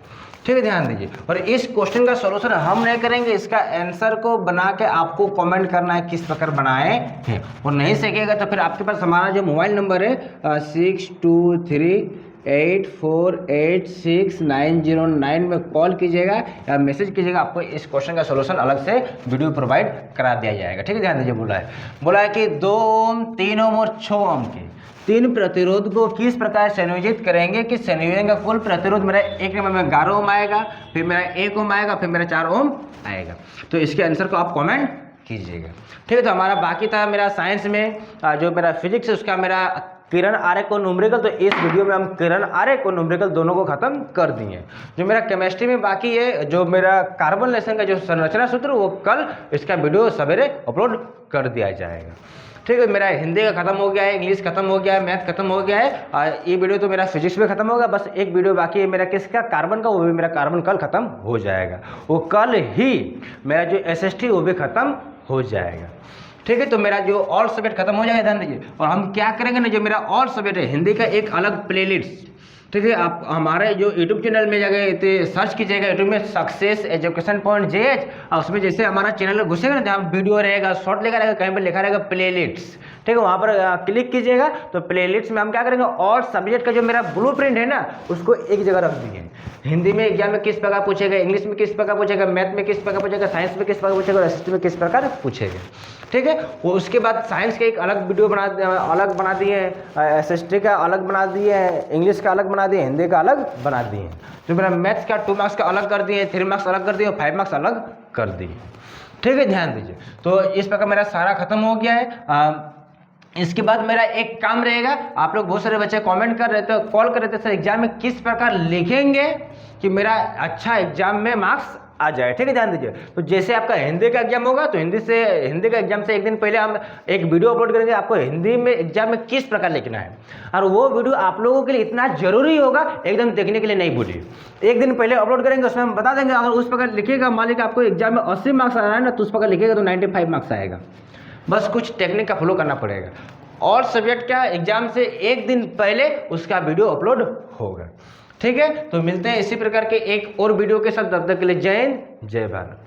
ठीक है, ध्यान दीजिए। और इस क्वेश्चन का सॉल्यूशन हम नहीं करेंगे, इसका आंसर को बना के आपको कमेंट करना है किस प्रकार बनाए हैं। और नहीं सीखेगा तो फिर आपके पास हमारा जो मोबाइल नंबर है 6238486909 में कॉल कीजिएगा या मैसेज कीजिएगा, आपको इस क्वेश्चन का सॉल्यूशन अलग से वीडियो प्रोवाइड करा दिया जाएगा। ठीक है, ध्यान दीजिए। बोला है कि 2 ओम 3 ओम और 6 ओम के 3 प्रतिरोध को किस प्रकार संयोजित करेंगे कि संयोजन का कुल प्रतिरोध मेरा एक नंबर में 11 ओम आएगा, फिर मेरा 1 ओम आएगा, फिर मेरा 4 ओम आएगा। तो इसके आंसर को आप कमेंट कीजिएगा। ठीक है, तो हमारा बाकी था मेरा साइंस में जो मेरा फिजिक्स है उसका मेरा किरण आरेख और न्यूमेरिकल। तो इस वीडियो में हम किरण आरेख और न्यूमेरिकल दोनों को खत्म कर दिए। जो मेरा केमिस्ट्री में बाकी है, जो मेरा कार्बन लेसन का जो संरचना सूत्र, वो कल इसका वीडियो सवेरे अपलोड कर दिया जाएगा। ठीक है, मेरा हिंदी का खत्म हो गया है, इंग्लिश खत्म हो गया है, मैथ खत्म हो गया है, और ये वीडियो तो मेरा फिजिक्स में खत्म होगा। बस एक वीडियो बाकी है मेरा किसका, कार्बन का, वो भी मेरा कार्बन कल खत्म हो जाएगा। वो कल ही मेरा जो SST वो भी खत्म हो जाएगा। ठीक है, तो मेरा जो ऑल सब्जेक्ट खत्म हो जाएगा, ध्यान दीजिए। और हम क्या करेंगे ना, जो मेरा ऑल सब्जेक्ट है हिंदी का एक अलग प्लेलिस्ट, ठीक है, आप हमारे जो यूट्यूब चैनल में जाके सर्च कीजिएगा यूट्यूब में सक्सेस एजुकेशन पॉइंट JH, और उसमें जैसे हमारा चैनल घुसेगा ना, जहाँ वीडियो रहेगा, शॉर्ट लिखा रहेगा, कहीं पर लिखा रहेगा प्लेलिस्ट। ठीक है, वहाँ पर क्लिक कीजिएगा तो प्लेलिस्ट में हम क्या करेंगे, और सब्जेक्ट का जो मेरा ब्लूप्रिंट है ना उसको एक जगह रख दिए। हिंदी में एग्जाम में किस प्रकार पूछेगा, इंग्लिश में किस प्रकार पूछेगा, मैथ में किस प्रकार पूछेगा, साइंस में किस प्रकार पूछेगा, और SST में किस प्रकार पूछेगा। ठीक है, वो उसके बाद साइंस का एक अलग वीडियो अलग बना दिए हैं, SST का अलग बना दिए हैं, इंग्लिश का अलग बना दिए, हिंदी का अलग बना दिए हैं। जो मेरा मैथ्स का 2 मार्क्स का अलग कर दिए, 3 मार्क्स अलग कर दिए, और 5 मार्क्स अलग कर दिए। ठीक है, ध्यान दीजिए। तो इस प्रकार मेरा सारा खत्म हो गया है। इसके बाद मेरा एक काम रहेगा, आप लोग बहुत सारे बच्चे कमेंट कर रहे थे, कॉल कर रहे थे, सर एग्जाम में किस प्रकार लिखेंगे कि मेरा अच्छा एग्जाम में मार्क्स आ जाए। ठीक है, ध्यान दीजिए। तो जैसे आपका हिंदी का एग्जाम होगा तो हिंदी का एग्जाम से एक दिन पहले हम एक वीडियो अपलोड करेंगे, आपको हिंदी में एग्जाम में किस प्रकार लिखना है। और वो वीडियो आप लोगों के लिए इतना जरूरी होगा, एकदम देखने के लिए नहीं भूलिए। एक दिन पहले अपलोड करेंगे, उसमें हम बता देंगे, अगर उस प्रकार लिखिएगा, मान लीजिए आपको एग्जाम में 80 मार्क्स आ रहा है ना, तो उस प्रकार लिखिएगा तो 95 मार्क्स आएगा। बस कुछ टेक्निक का फॉलो करना पड़ेगा। और सब्जेक्ट का एग्जाम से एक दिन पहले उसका वीडियो अपलोड होगा। ठीक है, तो मिलते हैं इसी प्रकार के एक और वीडियो के साथ। तब तक के लिए जय हिंद, जय भारत।